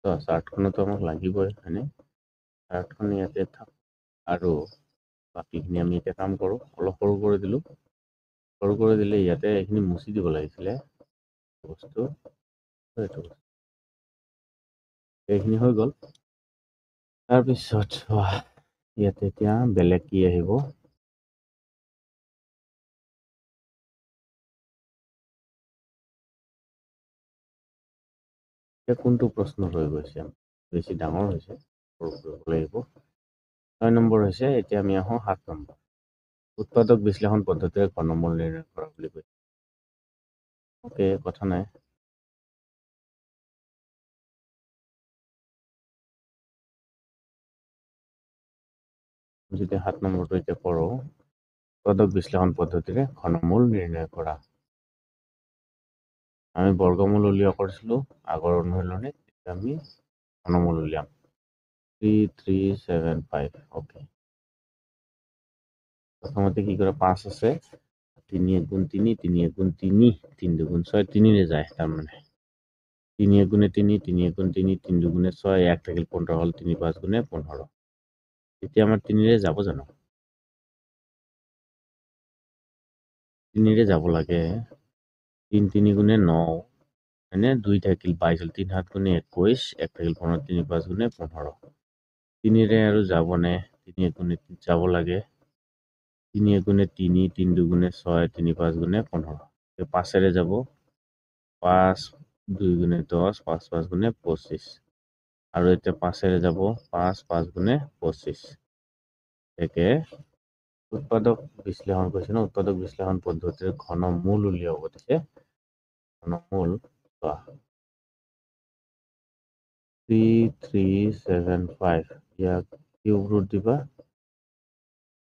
চাৰ্টখনতো আমাক লাগিবই হয়নে চাৰ্টখন ইয়াতে থাক আৰু বাকীখিনি আমি এতিয়া কাম কৰোঁ অলপ সৰু কৰি দিলোঁ সৰু কৰি দিলে ইয়াতে এইখিনি মুচি দিব লাগিছিলে বস্তু এইখিনি হৈ গ'ল তাৰপিছত ইয়াতে এতিয়া বেলেগ কি আহিব এতিয়া কোনটো প্ৰশ্ন হৈ গৈছে বেছি ডাঙৰ হৈছে সৰু কৰিব লাগিব 6 নম্বৰ হৈছে এতিয়া আমি আহোঁ 7 নম্বৰ উৎপাদক বিশ্লেষণ পদ্ধতিৰে ঘনমূল নিৰ্ণয় কৰা বুলি কৈছে ওকে কথা নাই যেতিয়া 7 নম্বৰটো এতিয়া কৰোঁ উৎপাদক বিশ্লেষণ পদ্ধতিৰে ঘনমূল নিৰ্ণয় কৰা আমি বৰ্গমূল উলিওৱা কৰিছিলোঁ আগৰ অনুশীলনীত আমি ঘনমূল উলিয়াম 3375 ওকে প্ৰথমতে কি কৰে 5 আছে 3 গুণ 3 3 গুণ 3 3 দুগুণ 6 3 যায় তাৰমানে 3 গুণে 3 3 গুণ 3 3 দুগুণে 6 1 থাকিল 15 হ'ল 3 5 গুণে 15 এতিয়া আমাৰ 3 যাব জানো 3 যাব লাগে 3 3 গুণে 9 হয়নে 2 থাকিল 22 হ'ল 3 7 গুণে 21 1 থাকিল 15 3 5 গুণে 15 3 আৰু যাবনে 3 গুণে যাব লাগে 3 গুণে 3 3 দুগুণে 6 3 5 গুণে 15 5 যাব 5 2 গুণে 10 5 5 গুণে 25 আৰু এতিয়া 5 যাব 5 5 গুণে 25 একে উৎপাদক বিশ্লেষণ কৰিছে ন উৎপাদক বিশ্লেষণ পদ্ধতিৰ ঘনমূল উলিয়াব দিছে ঘনমূল চোৱা 3375 ইয়াক কিউব ৰুট দিবা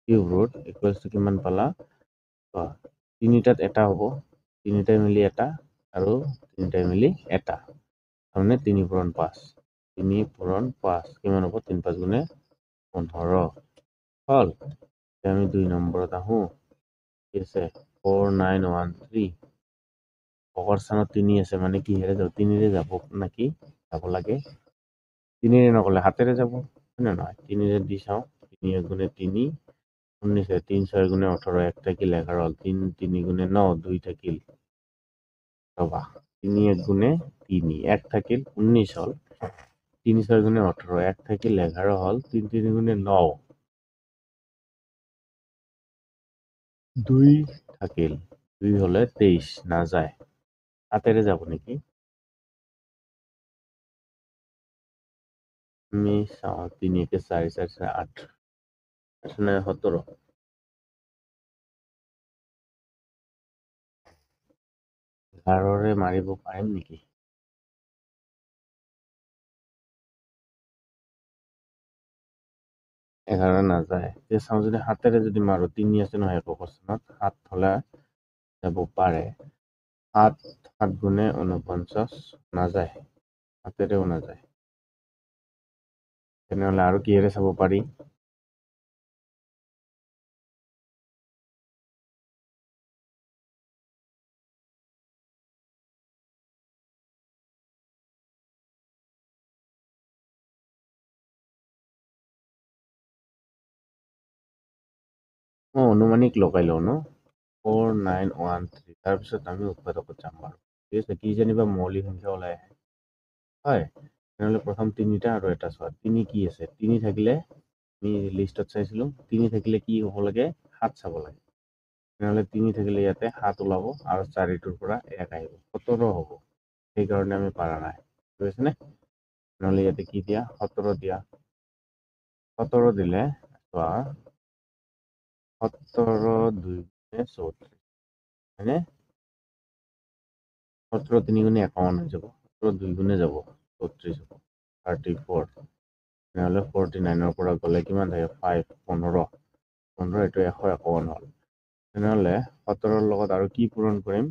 কিউব ৰুট ইকুৱেলছ টু কিমান পালা চোৱা 3টাত এটা হ'ব 3টাই মিলি এটা আৰু 3টাই মিলি এটা তাৰমানে 3 পূৰণ 5 3 পূৰণ 5 কিমান হ'ব 3 5 গুণে 15 হ'ল এতিয়া আমি 2 নম্বৰত আহোঁ কি আছে 4913 অকৰ স্থানত 3 আছে মানে কিহেৰে যাব 3 যাব নাকি যাব লাগে তিনিৰে নকলে হাতেৰে যাব হয় নে নহয়? তিনিৰে দি চাওঁ ৩ এক গুণে ৩ 19 ৩ 6 গুণে 18 1 থাকিল 11 হল 3 3 গুণে 9 2 থাকিল ৰবা ৩ এক গুণে ৩ 1 থাকিল 19 হল ৩ 6 গুণে 18 1 থাকিল 11 হল 3 3 গুণে 9 2 থাকিল 2 হলে 23 নাযায় হাতেৰে যাব নেকি আমি চাওঁ 3 একে 4 4 4 8 আসলে 17 11ৰে মাৰিব পাৰিম নেকি 11 নাযায় এতিয়া চাওঁ যদি হাতেৰে যদি মাৰো 3 আছে নহয় একো কোৱেশ্যনত 7 হলে যাব পাৰে 7 7 গুণে 49 নাযায় হাতেৰেও নাযায় তেনেহলে আৰু কিহেৰে চাব পাৰি অনুমানিক লগাই লওঁ ন 4 9 1 3 তাৰপিছত আমি উৎপাদকত যাম বাৰু ঠিক আছে কি জানিবা মৌলিক সংখ্যা ওলাই আহে হয় তেনেহলে প্ৰথম তিনিটা আৰু এটা চোৱা 3 কি আছে 3 থাকিলে আমি লিষ্টত চাইছিলো 3 থাকিলে কি হ'ব লাগে 7 চাব লাগে তেনেহলে 3 থাকিলে ইয়াতে 7 ওলাব আৰু 4টোৰ পৰা 1 আহিব 17 হ'ব সেইকাৰণে আমি পাৰা নাই বুজিছেনে নহলে ইয়াতে কি দিয়া 17 দিয়া 17 দিলে চোৱা 17 2 গুণে 34 হয়নে 17 3 গুণে 51 হৈ যাব 17 2 গুণে যাব 34 হ'ব 34 তেনেহলে 49ৰ পৰা গ'লে কিমান থাকে 5 15 15 এইটো 151 হ'ল তেনেহলে 17ৰ লগত আৰু কি পূৰণ কৰিম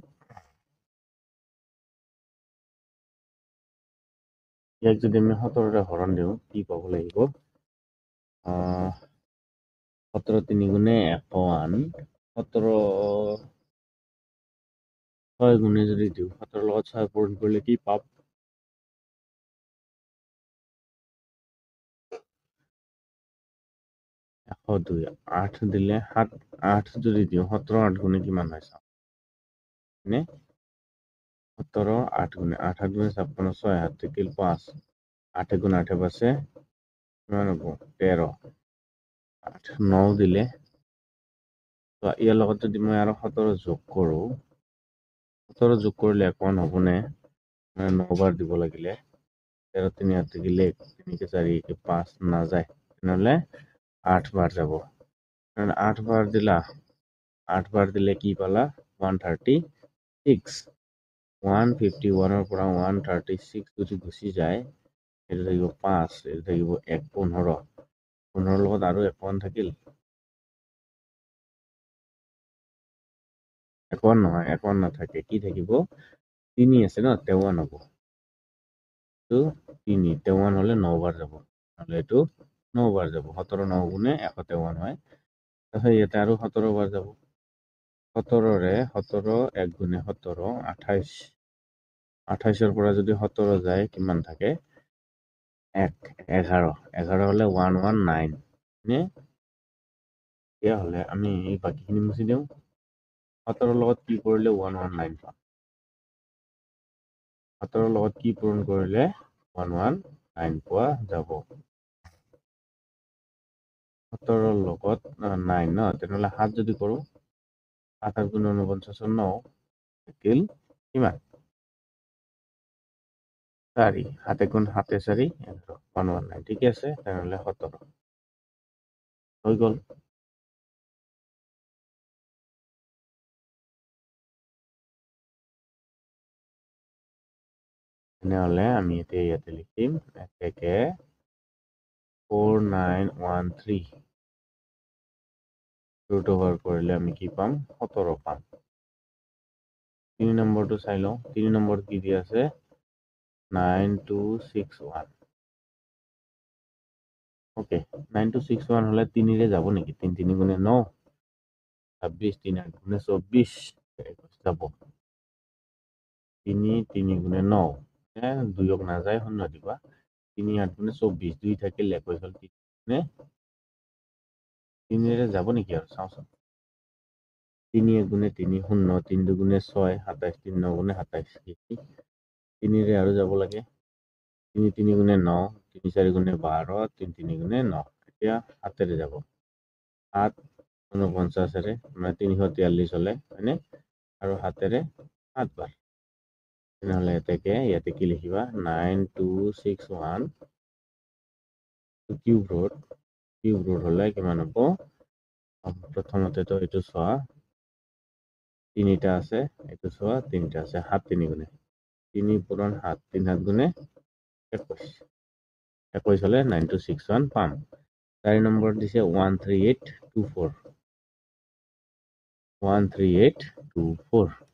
ইয়াক যদি আমি 17ৰে হৰণ দিওঁ কি পাব লাগিব 17 3 গুণে 51 17 6 গুণে যদি দিওঁ 17 লগত 6 পূৰণ কৰিলে কি পাম 102 8 দিলে 7 8 যদি দিওঁ 17 8 গুণে কিমান হয় চাওঁ নে 17 8 গুণে 8 7 গুণে 56 6 হাত থাকিল 5 8 গুণ 8 পাশে কিমান হ'ব 13 8 9 দিলে তো ইয়াৰ লগত যদি মই আৰু 17 যোগ কৰোঁ 17 যোগ কৰিলে 51 হ'বনে মানে 9 বাৰ দিব লাগিলে 13 3 হাত থাকিলে 3 কে 4 কে 5 নাযায় তেনেহ'লে 8 বাৰ যাব 8 বাৰ দিলা 8 বাৰ দিলে কি পালা 136 151ৰ পৰা 136 যদি গুচি যায় এইটো থাকিব 5 এইটো থাকিব 1 15 15ৰ লগত আৰু 51 থাকিল 51 নহয় 51 নাথাকে কি থাকিব 3 আছে ন 53 হ'ব তো 3 53 হলে 9 বাৰ যাব নহলে এইটো 9 বাৰ যাব 17 9 গুণে 153 হয় তাৰপিছত ইয়াতে আৰু 17 বাৰ যাব 17ৰে 17 1 গুণে 17 28 28ৰ পৰা যদি 17 যায় কিমান থাকে 1 11 11 হলে 119 নে তেতিয়াহ'লে আমি এই বাকীখিনি মুছি দিওঁ 17ৰ লগত কি কৰিলে 119 পাম 17ৰ লগত কি পূৰণ কৰিলে 119 পোৱা যাব 17ৰ লগত 9 ন তেনেহ'লে 7 যদি কৰোঁ 7 গুণ 49 9 থাকিল কিমান 4 7 গুণ 7 4 11 119 ঠিকে আছে তেনেহ'লে 17 হৈ গ'ল তেনেহ'লে আমি এতিয়া ইয়াতে লিখিম 1 1 4913 ৰুট অভাৰ কৰিলে আমি কি পাম 17 পাম 3 নম্বৰটো চাই লওঁ 3 নম্বৰত কি দিয়া আছে 9261 ওকে 9261 হলে 3ৰে যাব নেকি 3 3 গুণে 9 26 3 8 গুণে 24 যাব 3 3 গুণে 9 2ক নাযায় শূন্য দিবা 3 8 গুণে 24 2 থাকিল 21 হ'ল 3 গুণে 3ৰে যাব নেকি আৰু চাওঁচোন 3 1 গুণে 3 0 3 2 গুণে 6 27 3 9 গুণে 27 3ৰে আৰু যাব লাগে 3 3 গুণে 9 3 4 গুণে 12 3 3 গুণে 9 এতিয়া 7ৰে যাব 7 49ৰে মানে 343 হলে হয়নে আৰু 7ৰে 7 বাৰ তেনেহলে ইয়াতে কি লিখিবা 9261 কিউব ৰুট হলে কিমান হ'ব প্ৰথমতেতো এইটো চোৱা 3টা আছে এইটো চোৱা 3টা আছে 7 3 গুণে 3 পূৰণ 7 3 7 গুণে 21 21 হলে 9261 পাম 4 নম্বৰ দিছে 13824 13824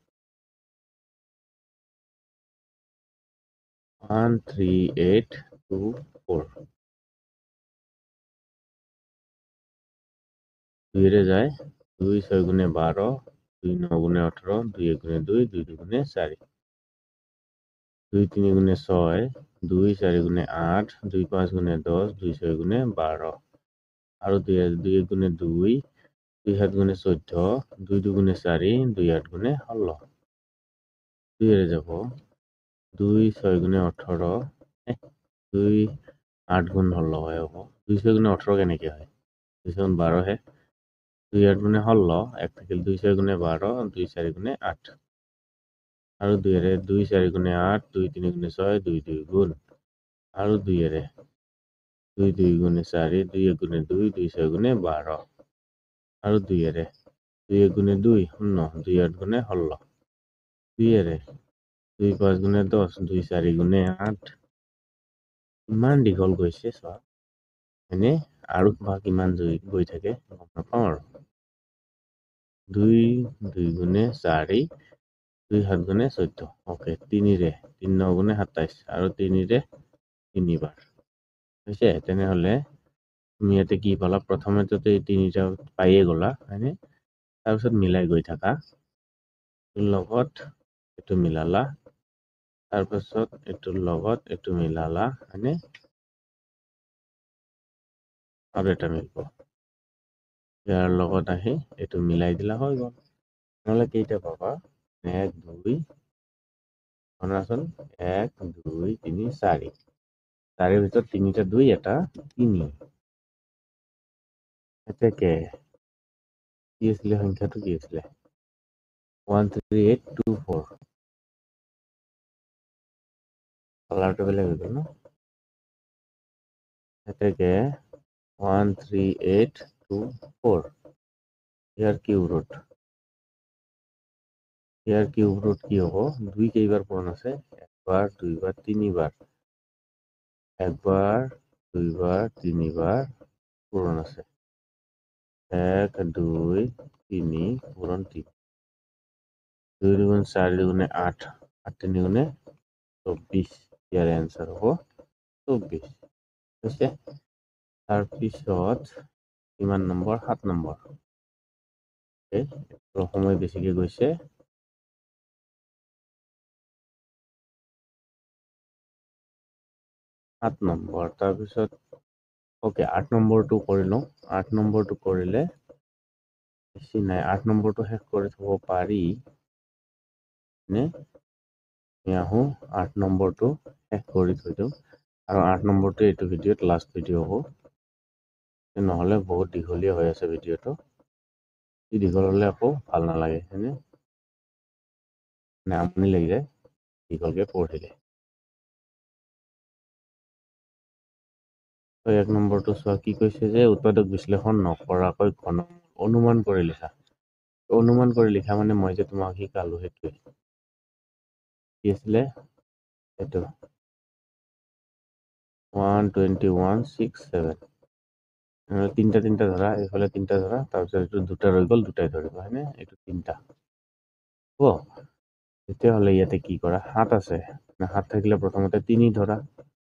13824 2ৰে যায় 2 6 গুণে 12 2 9 গুণে 18 2 1 গুণে 2 2 2 গুণে 4 2 3 গুণে 6 2 4 গুণে 8 2 5 গুণে 10 2 6 গুণে 12 আৰু 2 1 গুণে 2 2 7 গুণে 14 2 2 গুণে 4 2 8 গুণে 16 2ৰে যাব 2 6 গুণে 18 2 8 গুণ 16 হয় হ'ব 2 6 গুণে 18 কেনেকে হয় 2 6 12 হে 2 8 গুণে 16 1 থাকিল 2 6 গুণে 12 2 4 গুণে 8 আৰু 2ৰে 2 4 গুণে 8 2 3 গুণে 6 2 2 গুণ আৰু 2ৰে 2 2 গুণে 4 2 1 গুণে 2 2 6 গুণে 12 আৰু 2ৰে 2 1 গুণে 2 0 2 8 গুণে 16 2ৰে 2 5 গুণে 10 2 4 গুণে 8 ইমান দীঘল গৈছে চোৱা হয়নে আৰু কিমান গৈ থাকে গম নাপাওঁ আৰু 2 2 গুণে 4 2 7 গুণে 14 ওকে 3ৰে 3 9 গুণে 27 আৰু 3ৰে 3 বাৰ হৈছে তেনেহলে তুমি ইয়াতে কি পালা প্ৰথমেতো এই 3টা পাইয়ে গলা হয়নে তাৰপিছত মিলাই গৈ থাকা লগত এইটো মিলালা তাৰপিছত এইটোৰ লগত এইটো মিলালা হয়নে আৰু এটা মিলব ইয়াৰ লগত আহি এইটো মিলাই দিলা হৈ গ'ল নহলে কেইটা পাবা 1 2 শুনাচোন 1 2 3 4 4ৰ ভিতৰত 3টা 2 এটা 3 এতেকে কি আছিলে সংখ্যাটো কি আছিলে 13824 কালাৰটো বেলেগ হৈ গ'ল ন এতেকে 13824 ইয়াৰ কিউব ৰুট কি হ'ব 2 কেইবাৰ পূৰণ আছে একবাৰ দুইবাৰ তিনিবাৰ একবাৰ দুইবাৰ তিনিবাৰ পূৰণ আছে 1 2 3 পূৰণ 3 2 দুগুণ 4 দুগুণে 8 8 3 গুণে 24 ইয়াৰ এনসাৰ হ'ব 24 হৈছে তাৰপিছত কিমান নম্বৰ 7 নম্বৰ সময় বেছিকে গৈছে 7 নম্বৰ তাৰপিছত ওকে 8 নম্বৰটো কৰি লওঁ 8 নম্বৰটো কৰিলে বেছি নাই 8 নম্বৰটো শেষ কৰি থব পাৰি নে আহো 8 নম্বৰটো শেষ কৰি থৈ দিওঁ আৰু 8 নম্বৰটো এইটো ভিডিঅ'ত লাষ্ট ভিডিঅ' হ'ব নহ'লে বহুত দীঘলীয়া হৈ আছে ভিডিঅ'টো দীঘল হ'লে আকৌ ভাল নালাগে হয়নে আমনি লাগি যায় দীঘলকে পঢ়িলে তো 1 নম্বৰটো চোৱা কি কৈছে যে উৎপাদক বিশ্লেষণ নকৰাকৈ অনুমান কৰি লিখা অনুমান কৰি লিখা মানে মই যে তোমাক শিকালো সেইটোৱে কি আছিলে এইটো 12167 তিনটা তিনটা ধৰা এইফালে তিনটা ধৰা তাৰপিছত এইটো দুটা ৰৈ গ'ল দুটাই ধৰিবা হয়নে এইটো তিনটা হ'ব তেতিয়াহ'লে ইয়াতে কি কৰা 7 আছে 7 থাকিলে প্ৰথমতে 3 ধৰা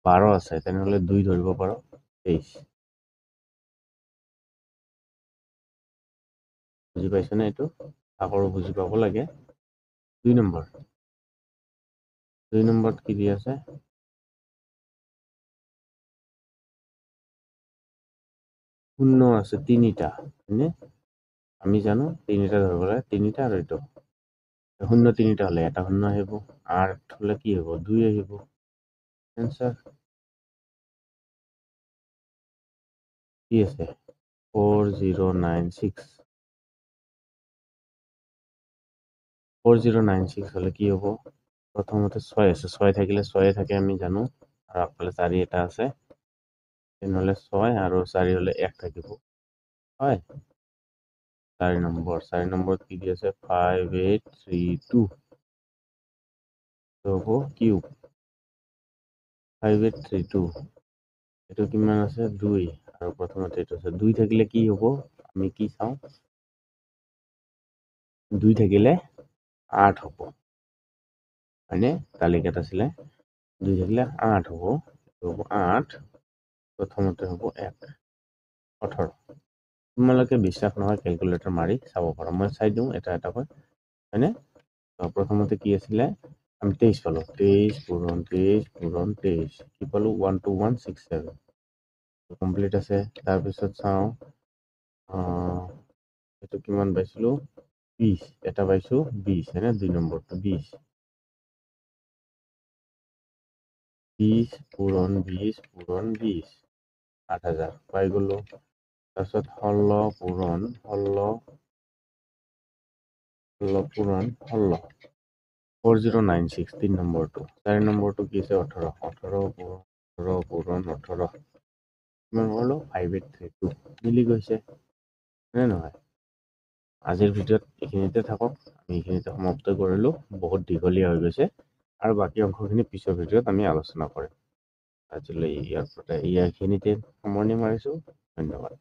12 আছে তেনেহ'লে 2 ধৰিব পাৰো 23 বুজি পাইছনে এইটো আকৌ বুজি পাব লাগে 2 নম্বৰত কি দি আছে শূন্য আছে তিনিটা, হয়নে? আমি জানো তিনিটা ধৰিব লাগে, তিনিটা আৰু এইটো শূন্য তিনিটা হলে এটা শূন্য আহিব, 8 হলে কি হব 2 আহিব। এনসার কি আছে 4096। 4096 হলে কি হব, প্রথমতে 6 আছে, 6 থাকিলে 6 থাকে আমি জানো, আর আগফালে 4 এটা আছে, 3 হলে 6 আর 4 হলে 1 থাকিব, হয় 4 নম্বৰ। 4 নম্বৰত কি দি আছে 5832 হব কিউব 5832, এইটো কিমান আছে 2, আৰু প্ৰথমতে এইটো আছে 2 থাকিলে কি হব আমি কি চাওঁ, 2 থাকিলে 8 হব, হয়নে? তালিকাত আছিলে 2 থাকিলে 8 হব, এইটো হব 8, প্ৰথমতে হব 1 18। তোমালোকে বিশ্বাস নহয় কেলকুলেটৰ মাৰি চাব পাৰা, মই চাই দিওঁ এটা এটাকৈ, হয়নে? প্ৰথমতে কি আছিলে আমি 23 পালো, 23 পূৰণ 23 পূৰণ 23 কি পালো 12167 কমপ্লিট আছে। তাৰপিছত চাওঁ এইটো কিমান পাইছিলো 20, এটা পাইছো 20, হয়নে? 2 নম্বৰটো 20 পূৰণ 20 পূৰণ 20 8000 পাই গলো। তাৰপিছত 16 পূৰণ 16 পূৰণ 16 4096 3 নম্বৰটো। 4 নম্বৰটো কি আছে 18 পূৰণ 18 কিমান পালো 5832 মিলি গৈছে, নে নহয়? আজিৰ ভিডিঅ'ত এইখিনিতে থাকক, আমি এইখিনিতে সমাপ্ত কৰিলো, বহুত দীঘলীয়া হৈ গৈছে আৰু বাকী অংশখিনি পিছৰ ভিডিঅ'ত আমি আলোচনা কৰিম। আজিলৈ ইয়াৰখিনিতে সামৰণি মাৰিছো, ধন্যবাদ।